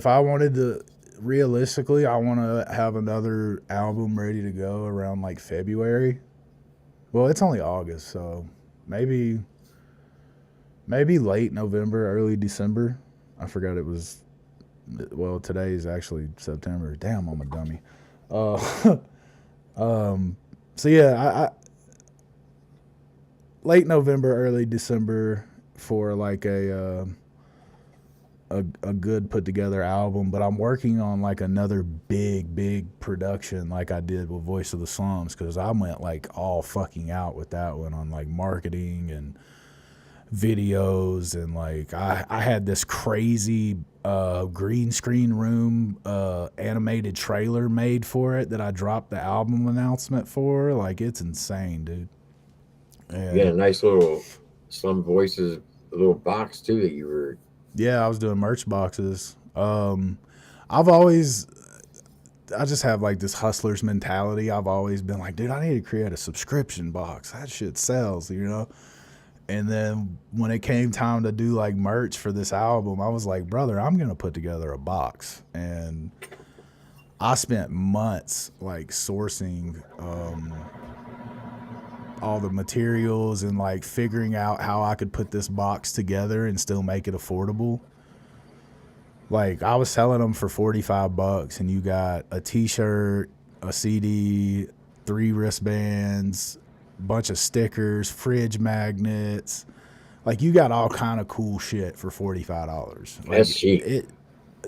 I wanted to, realistically, I want to have another album ready to go around like February. Well, it's only August, so maybe late November, early December. I forgot it was. Well, today is actually September. Damn, I'm a dummy. So yeah, I late November, early December for like a good put together album. But I'm working on like another big production like I did with Voice of the Slums, because I went like all fucking out with that one on like marketing and videos, and like I had this crazy green screen room animated trailer made for it that I dropped the album announcement for. Like, it's insane, dude. And you got a nice little Slum Voices little box too that you were. Yeah, I was doing merch boxes. I just have like this hustler's mentality. I've always been like, dude, I need to create a subscription box. That shit sells, you know? And then when it came time to do like merch for this album, I was like, brother, I'm going to put together a box. And I spent months like sourcing all the materials and like figuring out how I could put this box together and still make it affordable. Like, I was selling them for $45 and you got a t-shirt, a CD, 3 wristbands, bunch of stickers, fridge magnets. Like, you got all kind of cool shit for $45. Like, That's cheap.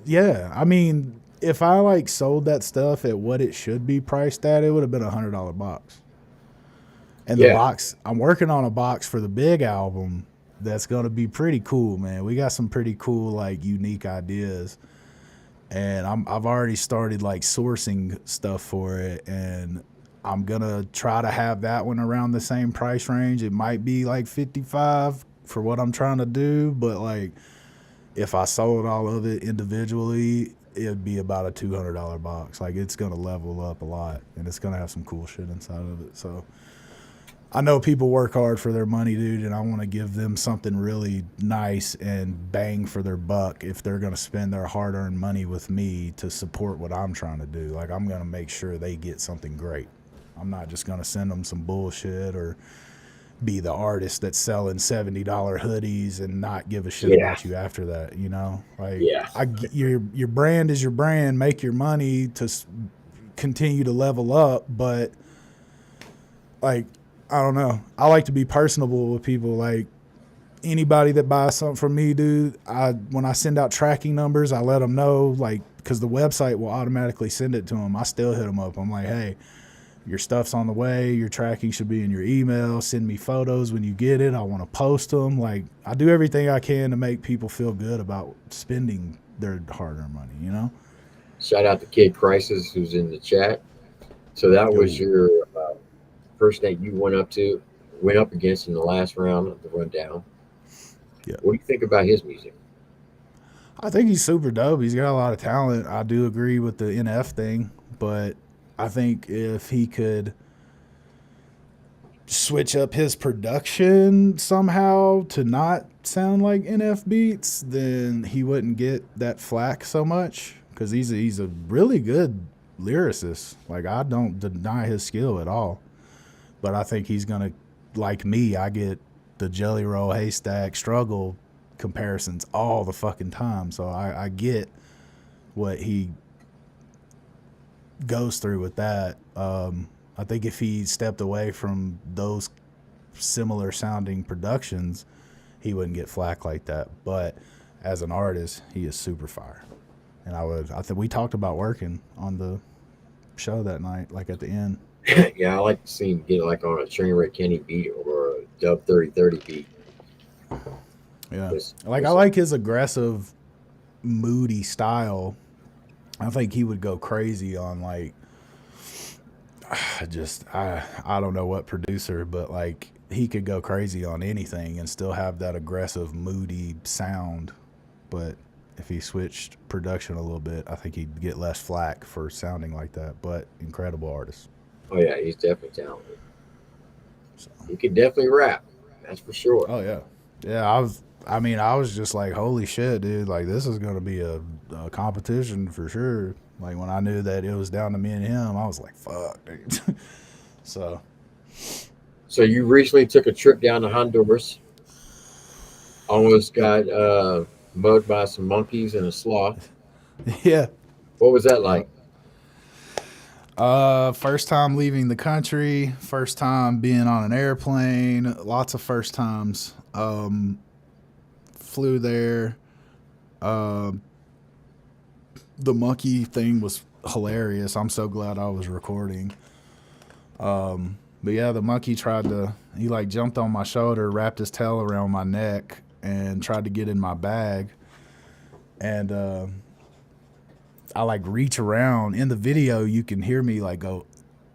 Yeah, I mean, if I like sold that stuff at what it should be priced at, it would have been $100 box. And the box, I'm working on a box for the big album that's going to be pretty cool, man. We got some pretty cool, like, unique ideas. And I've already started, like, sourcing stuff for it. And I'm going to try to have that one around the same price range. It might be, like, 55 for what I'm trying to do. But, like, if I sold all of it individually, it'd be about a $200 box. Like, it's going to level up a lot. And it's going to have some cool shit inside of it. So I know people work hard for their money, dude, and I want to give them something really nice and bang for their buck if they're going to spend their hard-earned money with me to support what I'm trying to do. Like, I'm going to make sure they get something great. I'm not just going to send them some bullshit or be the artist that's selling $70 hoodies and not give a shit about you after that, you know? Like, your brand is your brand. Make your money to continue to level up, but, like, I don't know. I like to be personable with people. Like, anybody that buys something from me, dude, when I send out tracking numbers, I let them know, like, because the website will automatically send it to them. I still hit them up. I'm like, hey, your stuff's on the way. Your tracking should be in your email. Send me photos when you get it. I want to post them. Like, I do everything I can to make people feel good about spending their hard-earned money, you know? Shout out to Kid Crisis, who's in the chat. So that was your person that you went up against in the last round of the rundown. Yeah. What do you think about his music? I think he's super dope. He's got a lot of talent. I do agree with the NF thing, but I think if he could switch up his production somehow to not sound like NF beats, then he wouldn't get that flack so much, because he's a really good lyricist. Like, I don't deny his skill at all. But I think he's going to, like me, I get the Jelly Roll Haystack Struggle comparisons all the fucking time. So I get what he goes through with that. I think if he stepped away from those similar sounding productions, he wouldn't get flack like that. But as an artist, he is super fire. And I think we talked about working on the show that night, like at the end. Yeah, I like to see him get like on a Trainwreck Kenny beat or a Dub 3030 beat. Yeah, I like his aggressive, moody style. I think he would go crazy on, like, I don't know what producer, but, like, he could go crazy on anything and still have that aggressive, moody sound. But if he switched production a little bit, I think he'd get less flack for sounding like that. But incredible artist. Oh yeah, he's definitely talented. So he can definitely rap, that's for sure. Oh yeah, yeah. I was just like, holy shit, dude! Like, this is gonna be a competition for sure. Like, when I knew that it was down to me and him, I was like, fuck, dude. So you recently took a trip down to Honduras. Almost got mugged by some monkeys and a sloth. Yeah. What was that like? First time leaving the country, first time being on an airplane, lots of first times. Flew there. The monkey thing was hilarious. I'm so glad I was recording. But yeah, the monkey he like jumped on my shoulder, wrapped his tail around my neck, and tried to get in my bag. And, I like reach around. In the video, you can hear me like go,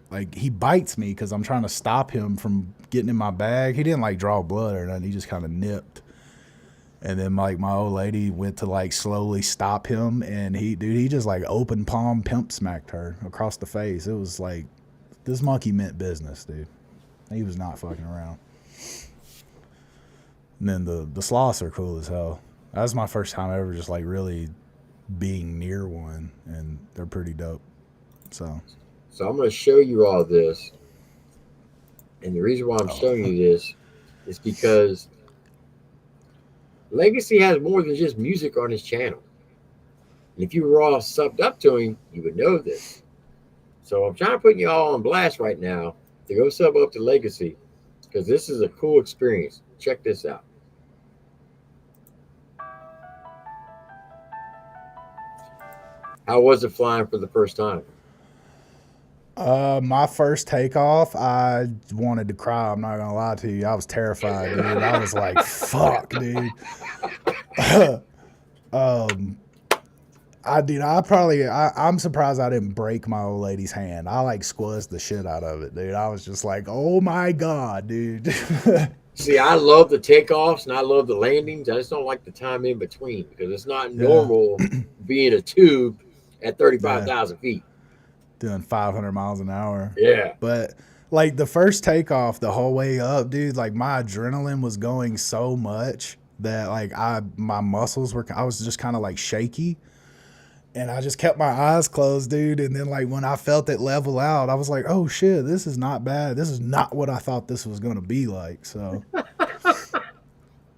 like, he bites me because I'm trying to stop him from getting in my bag. He didn't like draw blood or nothing. He just kind of nipped. And then like my old lady went to like slowly stop him, and he just like open palm pimp smacked her across the face. It was like, this monkey meant business, dude. He was not fucking around. And then the sloths are cool as hell. That was my first time ever just like really being near one, and they're pretty dope. So I'm going to show you all this, and the reason why I'm showing you this is because Legacy has more than just music on his channel. And if you were all subbed up to him, you would know this. So I'm trying to put you all on blast right now to go sub up to Legacy, because this is a cool experience. Check this out. How was it flying for the first time? My first takeoff, I wanted to cry. I'm not gonna lie to you. I was terrified, dude. I was like, "Fuck, dude." I'm surprised I didn't break my old lady's hand. I like squeezed the shit out of it, dude. I was just like, "Oh my god, dude." See, I love the takeoffs and I love the landings. I just don't like the time in between because it's not normal being a tube at 35,000 feet. Doing 500 miles an hour. Yeah. But like the first takeoff, the whole way up, dude, like my adrenaline was going so much that like my muscles were, I was just kind of like shaky. And I just kept my eyes closed, dude. And then, like, when I felt it level out, I was like, oh, shit, this is not bad. This is not what I thought this was going to be like. So,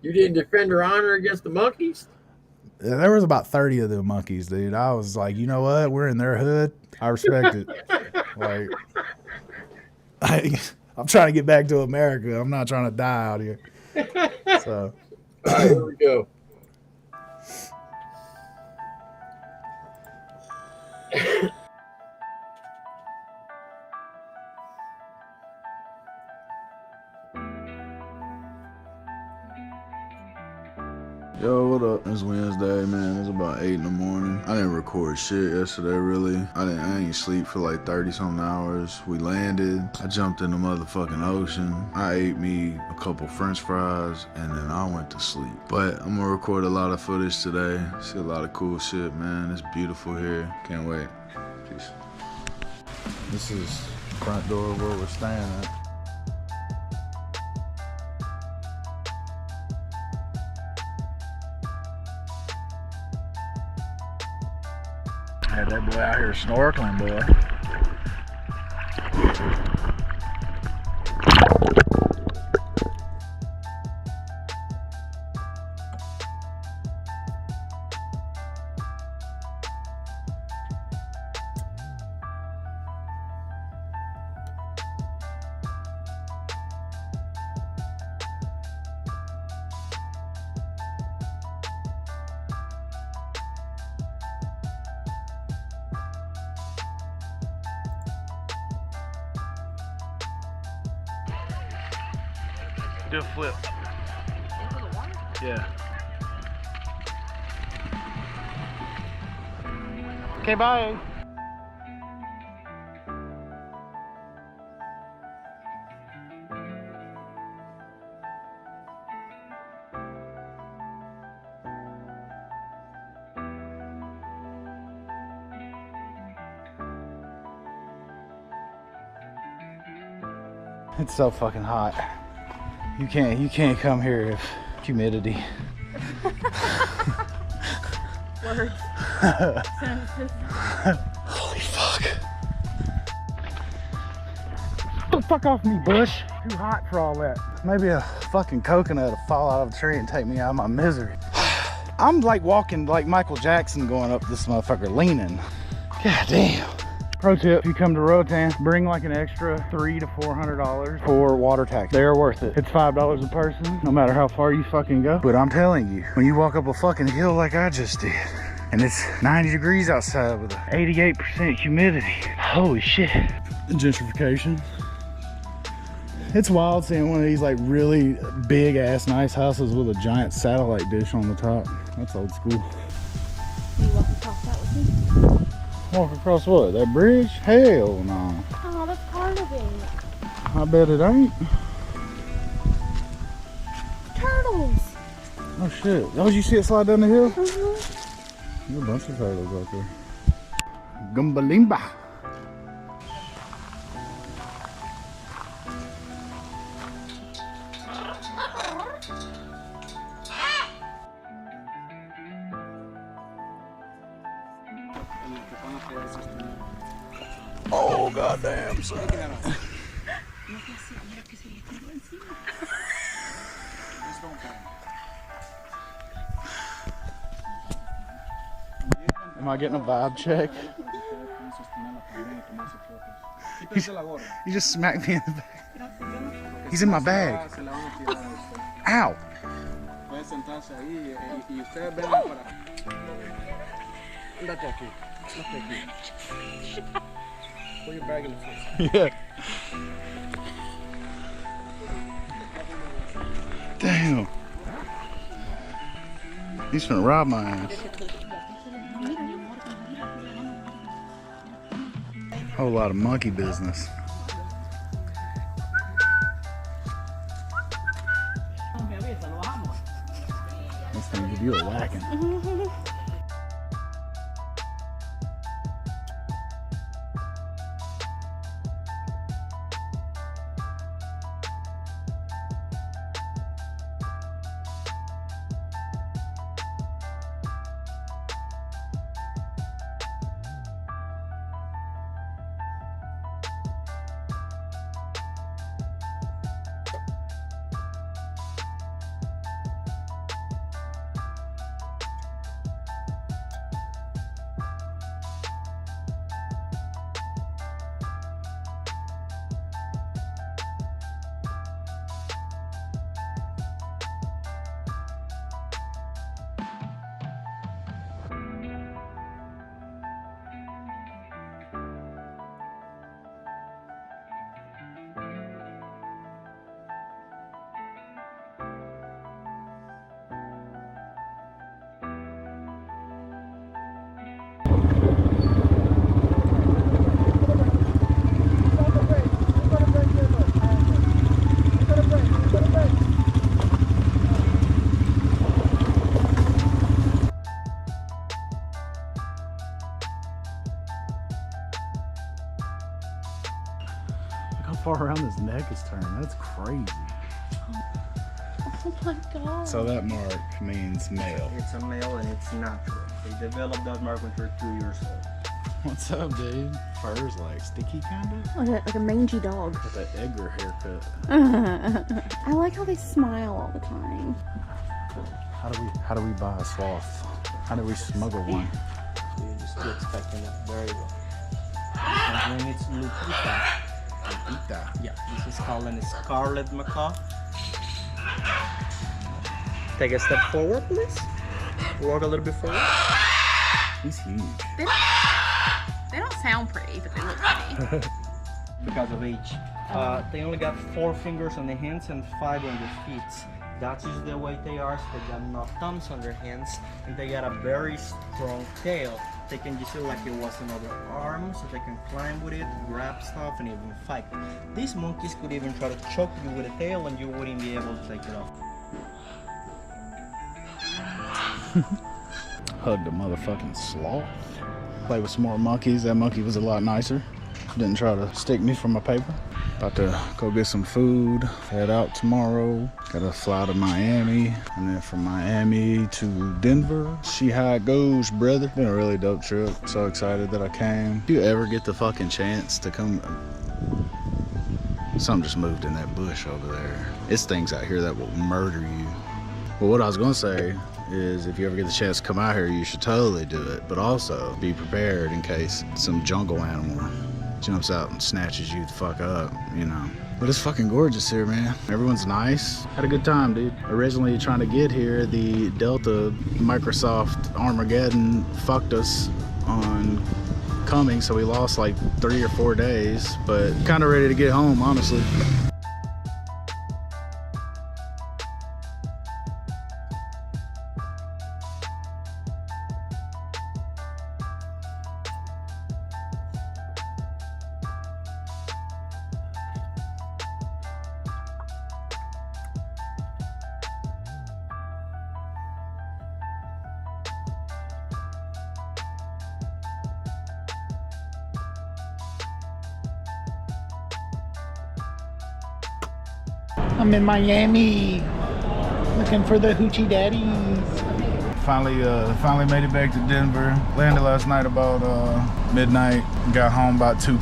You didn't defend her honor against the monkeys? there was about 30 of them monkeys, dude. I was like, you know what? We're in their hood. I respect it. Like, I'm trying to get back to America. I'm not trying to die out here. So, all right, here we go. Yo, what up? It's Wednesday, man. It's about 8 in the morning. I didn't record shit yesterday, really. I ain't sleep for like 30-something hours. We landed. I jumped in the motherfucking ocean. I ate me a couple french fries, and then I went to sleep. But I'm gonna record a lot of footage today. See a lot of cool shit, man. It's beautiful here. Can't wait. Peace. This is the front door where we're staying at. had that boy out here snorkeling, boy. Do a flip. Yeah. Okay, bye. It's so fucking hot. You can't come here if humidity. Words. Sentences. Holy fuck. Get the fuck off me, Bush. Too hot for all that. Maybe a fucking coconut will fall out of a tree and take me out of my misery. I'm like walking like Michael Jackson going up this motherfucker leaning. God damn. Pro tip, if you come to Roatan, bring like an extra $300 to $400 for water taxi. They're worth it. It's $5 a person, no matter how far you fucking go. But I'm telling you, when you walk up a fucking hill like I just did, and it's 90 degrees outside with 88% humidity, holy shit. Gentrification. It's wild seeing one of these like really big ass nice houses with a giant satellite dish on the top. That's old school. You walk across that with me? Walk across what? That bridge? Hell no. Oh, that's part of it. I bet it ain't. Turtles. Oh shit. Oh, you see it slide down the hill? Mm-hmm. There's a bunch of turtles out there. Gumbalimba. Oh, goddamn, son. Am I getting a vibe check? You just smacked me in the back. He's in my bag. Ow. Put your bag in the front. Yeah. Damn. He's finna rob my ass. Whole lot of monkey business. This thing give you a whacking. Far around his neck is turned. That's crazy. Oh my god. So that mark means male. It's a male and it's natural. They developed that mark when they're 2 years old. What's up, dude? Fur's like sticky kinda? Like a mangy dog. With that Edgar haircut. I like how they smile all the time. How do we buy a sloth? How do we smuggle one? So you just keep expecting it. Very well. His name is Lupita. Yeah, this is called a scarlet macaw. Take a step forward, please. Walk a little bit forward. He's huge. They don't sound pretty, but they look pretty. Because of age. They only got 4 fingers on the hands and 5 on their feet. That's just the way they are. So they got no thumbs on their hands, and they got a very strong tail. They can use it like it was another arm, so they can climb with it, grab stuff, and even fight. These monkeys could even try to choke you with a tail, and you wouldn't be able to take it off. Hugged a motherfucking sloth. Play with some more monkeys. That monkey was a lot nicer. Didn't try to stick me for my paper. About to go get some food, head out tomorrow. Gotta fly to Miami, and then from Miami to Denver. See how it goes, brother. Been a really dope trip. So excited that I came. If you ever get the fucking chance to come, something just moved in that bush over there. It's things out here that will murder you. Well, what I was gonna say is if you ever get the chance to come out here, you should totally do it, but also be prepared in case some jungle animal jumps out and snatches you the fuck up, you know. But it's fucking gorgeous here, man. Everyone's nice. Had a good time, dude. Originally trying to get here, the Delta Microsoft Armageddon fucked us on coming, so we lost like 3 or 4 days, but kind of ready to get home, honestly. I'm in Miami, looking for the hoochie daddies. Finally made it back to Denver. Landed last night about midnight. Got home about 2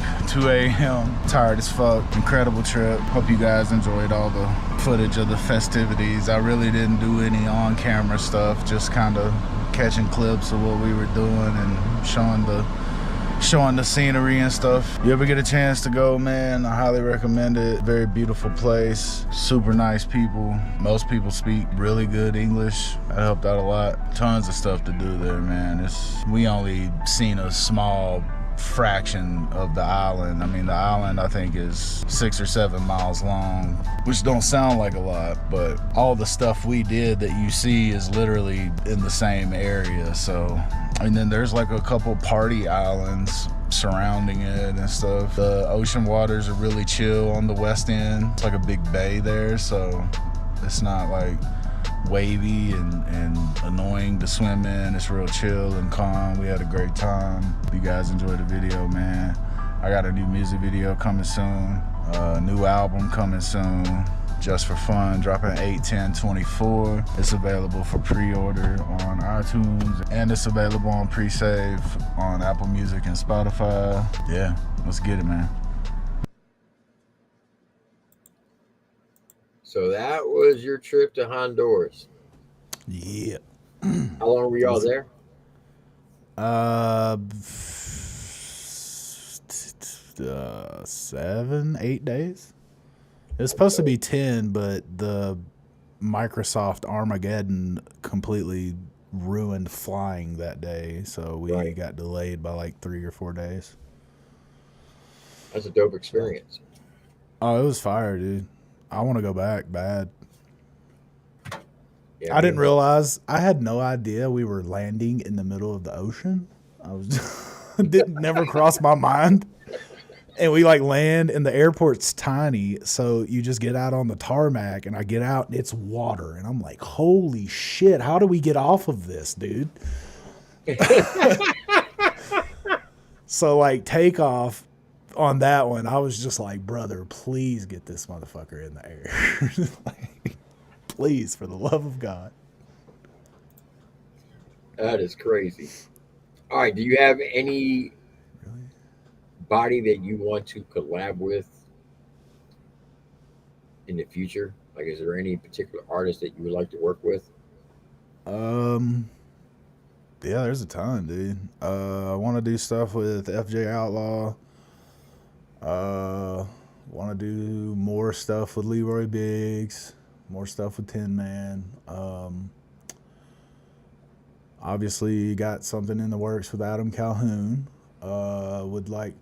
a.m. Tired as fuck. Incredible trip. Hope you guys enjoyed all the footage of the festivities. I really didn't do any on-camera stuff. Just kind of catching clips of what we were doing and showing the scenery and stuff. You ever get a chance to go, man, I highly recommend it. Very beautiful place, super nice people. Most people speak really good English. That helped out a lot. Tons of stuff to do there, man. We only seen a small fraction of the island. I mean, the island I think is 6 or 7 miles long, which don't sound like a lot, but all the stuff we did that you see is literally in the same area. So, and then there's like a couple party islands surrounding it and stuff. The ocean waters are really chill on the west end. It's like a big bay there, so it's not like wavy and annoying to swim in. It's real chill and calm. We had a great time. If you guys enjoyed the video, man, I got a new music video coming soon, new album coming soon, Just for Fun, dropping 8/10/24. It's available for pre-order on iTunes, and it's available on pre-save on Apple Music and Spotify. Yeah, let's get it, man. So that was your trip to Honduras. Yeah. How long were y'all there? 7, 8 days. It was supposed to be 10, but the Microsoft Armageddon completely ruined flying that day, so we got delayed by like 3 or 4 days. That's a dope experience. Oh, it was fire, dude. I want to go back bad. Yeah, I didn't realize, I had no idea we were landing in the middle of the ocean. I was never crossed my mind. And we like land, and the airport's tiny, so you just get out on the tarmac, and I get out and it's water, and I'm like, holy shit, how do we get off of this, dude? So like takeoff on that one, I was just like, brother, please get this motherfucker in the air. Like, please, for the love of God. That is crazy. All right, do you have any body that you want to collab with in the future? Like, is there any particular artist that you would like to work with? Yeah, there's a ton, dude. I want to do stuff with FJ Outlaw. Want to do more stuff with Leroy Biggs, more stuff with Tin Man. Obviously got something in the works with Adam Calhoun. Would love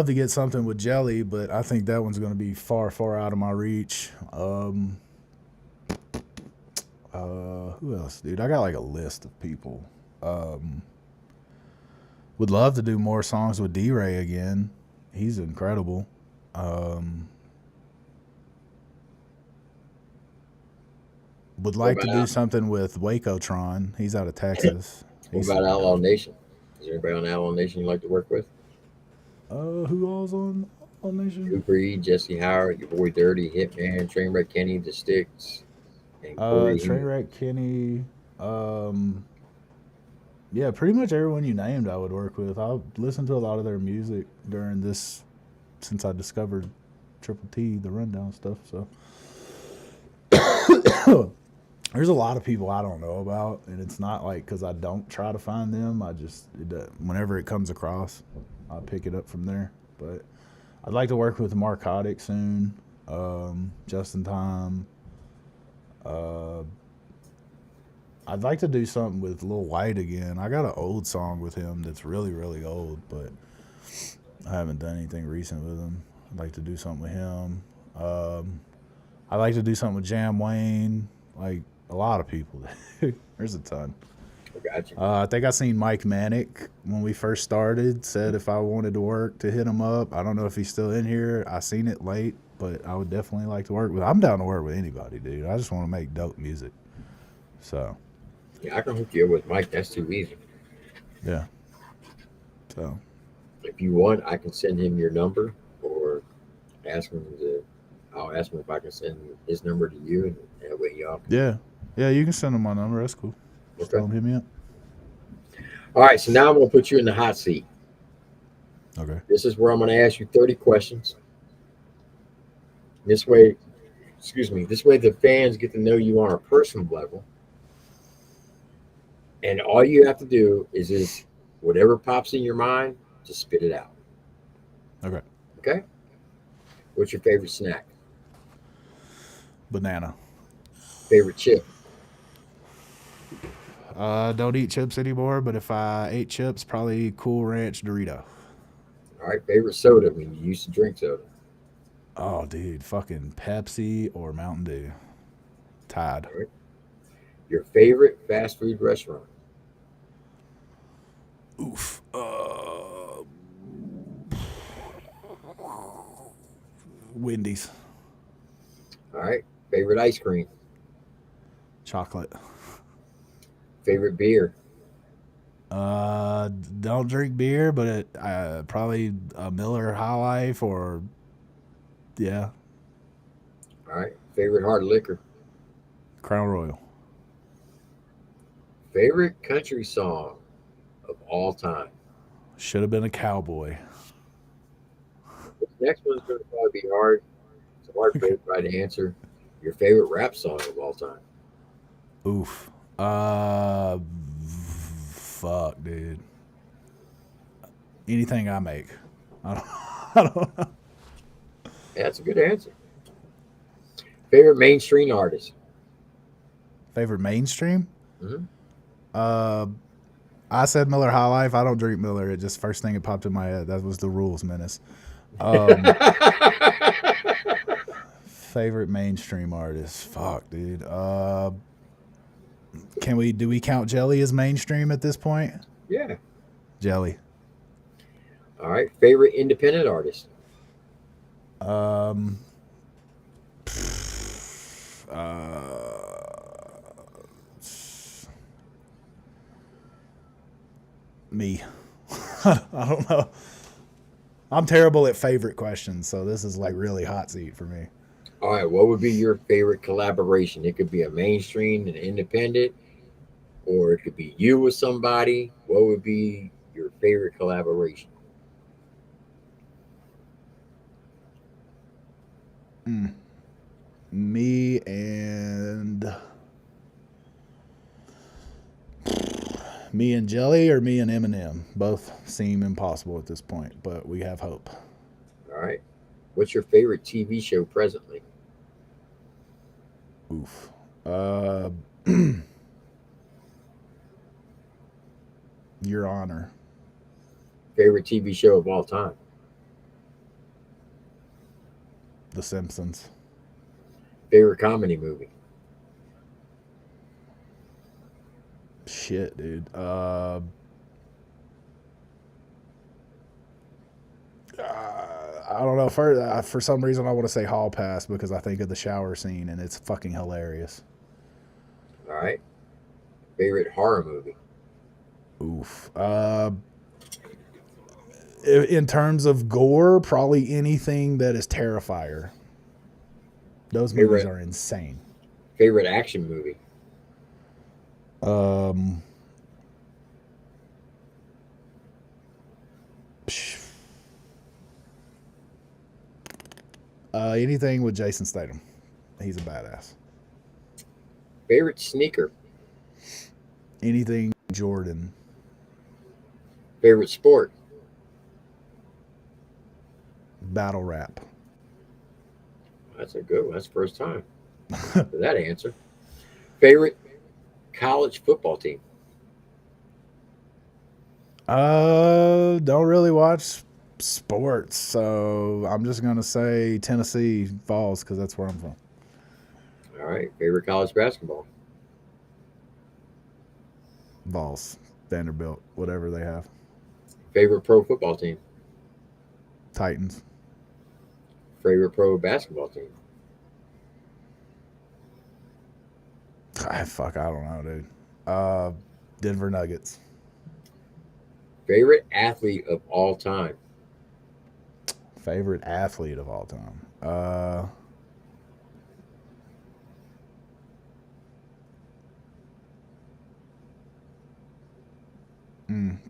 to get something with Jelly, but I think that one's going to be far, far out of my reach. Who else, dude? I got like a list of people. Would love to do more songs with D-Ray again. He's incredible. Would like to do something with Wacotron. He's out of Texas. What about Outlaw Nation? Is there anybody on Outlaw Nation you'd like to work with? Who all's on Outlaw Nation? Cooper E, Jesse Howard, your boy Dirty, Hitman, Trainwreck Kenny, The Sticks, and Trainwreck Kenny. Yeah, pretty much everyone you named I would work with. I've listened to a lot of their music during this, since I discovered TripleT, the Rundown stuff. So there's a lot of people I don't know about, and it's not like because I don't try to find them. I just, whenever it comes across, I pick it up from there. But I'd like to work with Marcotic soon, Just in Time. I'd like to do something with Lil White again. I got an old song with him that's really, really old, but I haven't done anything recent with him. I'd like to do something with him. I'd like to do something with Jam Wayne. Like, a lot of people. There's a ton. Gotcha. I think I seen Mike Manic when we first started, said if I wanted to work to hit him up. I don't know if he's still in here. I seen it late, but I would definitely like to work with. I'm down to work with anybody, dude. I just want to make dope music. So. Yeah, I can hook you up with Mike. That's too easy. Yeah. So. If you want, I can send him your number, or ask him to. I'll ask him if I can send his number to you, and that way y'all. Yeah. Yeah, you can send him my number. That's cool. Just tell him hit me up. All right, so now I'm going to put you in the hot seat. Okay. This is where I'm going to ask you 30 questions. This way the fans get to know you on a personal level. And all you have to do is just whatever pops in your mind, just spit it out. Okay. Okay? What's your favorite snack? Banana. Favorite chip? Don't eat chips anymore, but if I ate chips, probably Cool Ranch Dorito. All right, favorite soda when you used to drink soda. Oh, dude, fucking Pepsi or Mountain Dew. Tide. All right. Your favorite fast food restaurant. Oof. Wendy's. All right, favorite ice cream. Chocolate. Favorite beer. Don't drink beer, but probably a Miller High Life or yeah, All right, favorite hard liquor. Crown Royal. Favorite country song of all time. Should have been a cowboy. This next one's going to probably be hard. It's hard for everybody to answer. Your favorite rap song of all time. Oof. Fuck, dude. Anything I make. I don't know. Yeah, that's a good answer. Favorite mainstream artist. Favorite mainstream? Mm-hmm. I said Miller High Life. I don't drink Miller. It just first thing that popped in my head. That was the Rules Menace. Favorite mainstream artist. Fuck, dude. Do we count Jelly as mainstream at this point? Yeah. Jelly. All right. Favorite independent artist. Me. I don't know. I'm terrible at favorite questions, so this is like really hot seat for me. All right. What would be your favorite collaboration? It could be a mainstream and independent, or it could be you with somebody. What would be your favorite collaboration? Me and Jelly or me and Eminem. Both seem impossible at this point, but we have hope. All right. What's your favorite TV show presently? Oof. Your Honor. Favorite TV show of all time? The Simpsons. Favorite comedy movie? Shit, dude. I don't know. For some reason, I want to say Hall Pass because I think of the shower scene and it's fucking hilarious. All right. Favorite horror movie? Oof. In terms of gore, probably anything that is Terrifier. Those movies are insane. Favorite action movie? Anything with Jason Statham. He's a badass. Favorite sneaker? Anything Jordan. Favorite sport? Battle rap. That's a good one. That's the first time for that answer. Favorite college football team? Don't really watch sports, so I'm just gonna say Tennessee Vols because that's where I'm from. All right. Favorite college basketball? Vols, Vanderbilt, whatever they have. Favorite pro football team? Titans. Favorite pro basketball team? I don't know, dude. Denver Nuggets. Favorite athlete of all time? Favorite athlete of all time.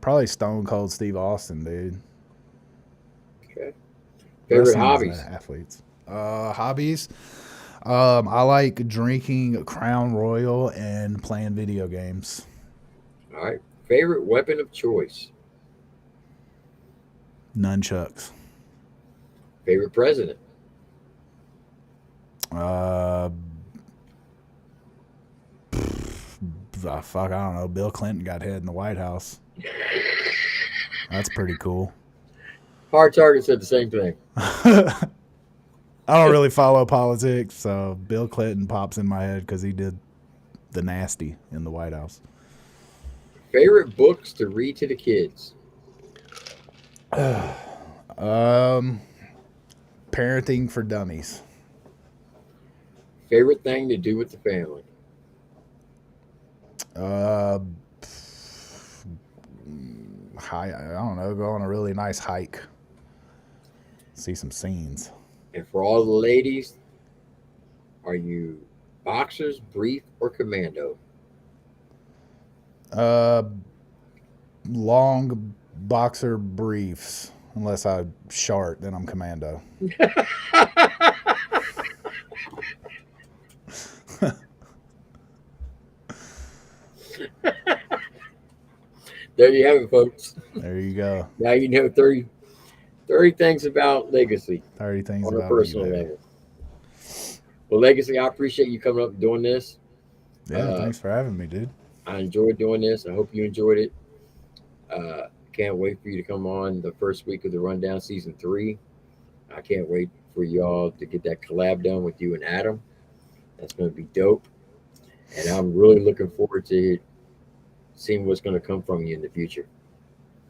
Probably Stone Cold Steve Austin, dude. Okay. Favorite Wrestling hobbies? Athletes. Hobbies. I like drinking Crown Royal and playing video games. All right. Favorite weapon of choice? Nunchucks. Favorite president? fuck, I don't know. Bill Clinton got head in the White House. That's pretty cool. Hard Target said the same thing. I don't really follow politics, so Bill Clinton pops in my head because he did the nasty in the White House. Favorite books to read to the kids? Parenting for Dummies. Favorite thing to do with the family? I don't know, go on a really nice hike. See some scenes. And for all the ladies, are you boxers, brief, or commando? Long boxer briefs. Unless I shart, then I'm commando. There you have it, folks. There you go. Now you know 30 things about Legacy. 30 things on a about personal level. Well, Legacy, I appreciate you coming up and doing this. Yeah, thanks for having me, dude. I enjoyed doing this. I hope you enjoyed it. Can't wait for you to come on the first week of the Rundown Season 3. I can't wait for y'all to get that collab done with you and Adam. That's going to be dope. And I'm really looking forward to seeing what's going to come from you in the future.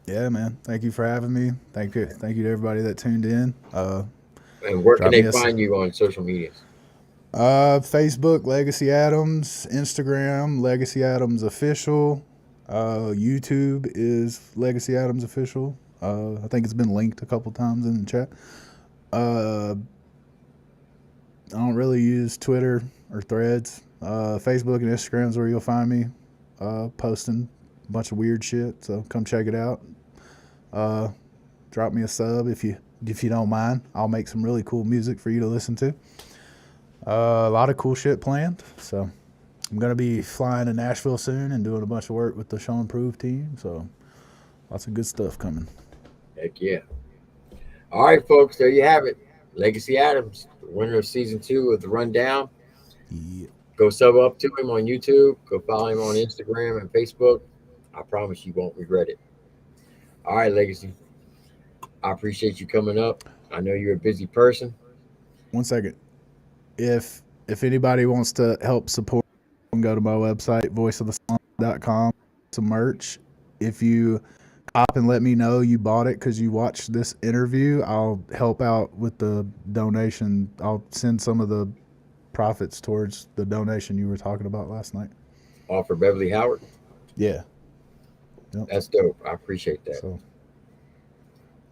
Yeah, man. Thank you for having me. Thank you to everybody that tuned in. And where can they find you on social medias? Facebook, Legacy Adams. Instagram, Legacy Adams Official. YouTube is Legacy Adams Official. I think it's been linked a couple times in the chat. I don't really use Twitter or Threads. Facebook and Instagram is where you'll find me posting a bunch of weird shit. So come check it out. Drop me a sub if you don't mind. I'll make some really cool music for you to listen to. A lot of cool shit planned. So I'm going to be flying to Nashville soon and doing a bunch of work with the Show and Prove team. So lots of good stuff coming. Heck yeah. All right, folks, there you have it. Legacy Adams, the winner of Season 2 of The Rundown. Yeah. Go sub up to him on YouTube. Go follow him on Instagram and Facebook. I promise you won't regret it. All right, Legacy. I appreciate you coming up. I know you're a busy person. 1 second. If anybody wants to help support, go to my website, voiceoftheslump.com. Some merch. If you cop and let me know you bought it because you watched this interview, I'll help out with the donation. I'll send some of the profits towards the donation you were talking about last night. All for Beverly Howard? Yeah. Yep. That's dope. I appreciate that. So,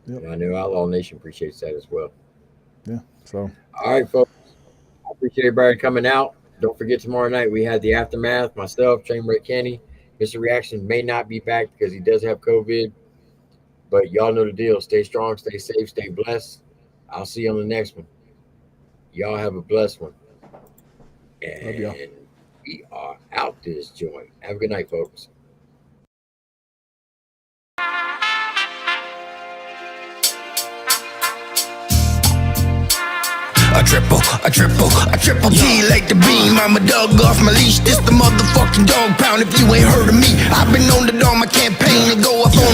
yep. And I know Outlaw Nation appreciates that as well. Yeah. So. All right, folks. I appreciate everybody coming out. Don't forget, tomorrow night we have the Aftermath. Myself, Chamber Kenny. Mr. Reaction may not be back because he does have COVID. But y'all know the deal. Stay strong, stay safe, stay blessed. I'll see you on the next one. Y'all have a blessed one. And we are out this joint. Have a good night, folks. A triple T like the beam. I'm a dog off my leash. This the motherfucking dog pound. If you ain't heard of me, I've been on the dog my campaign to go up on the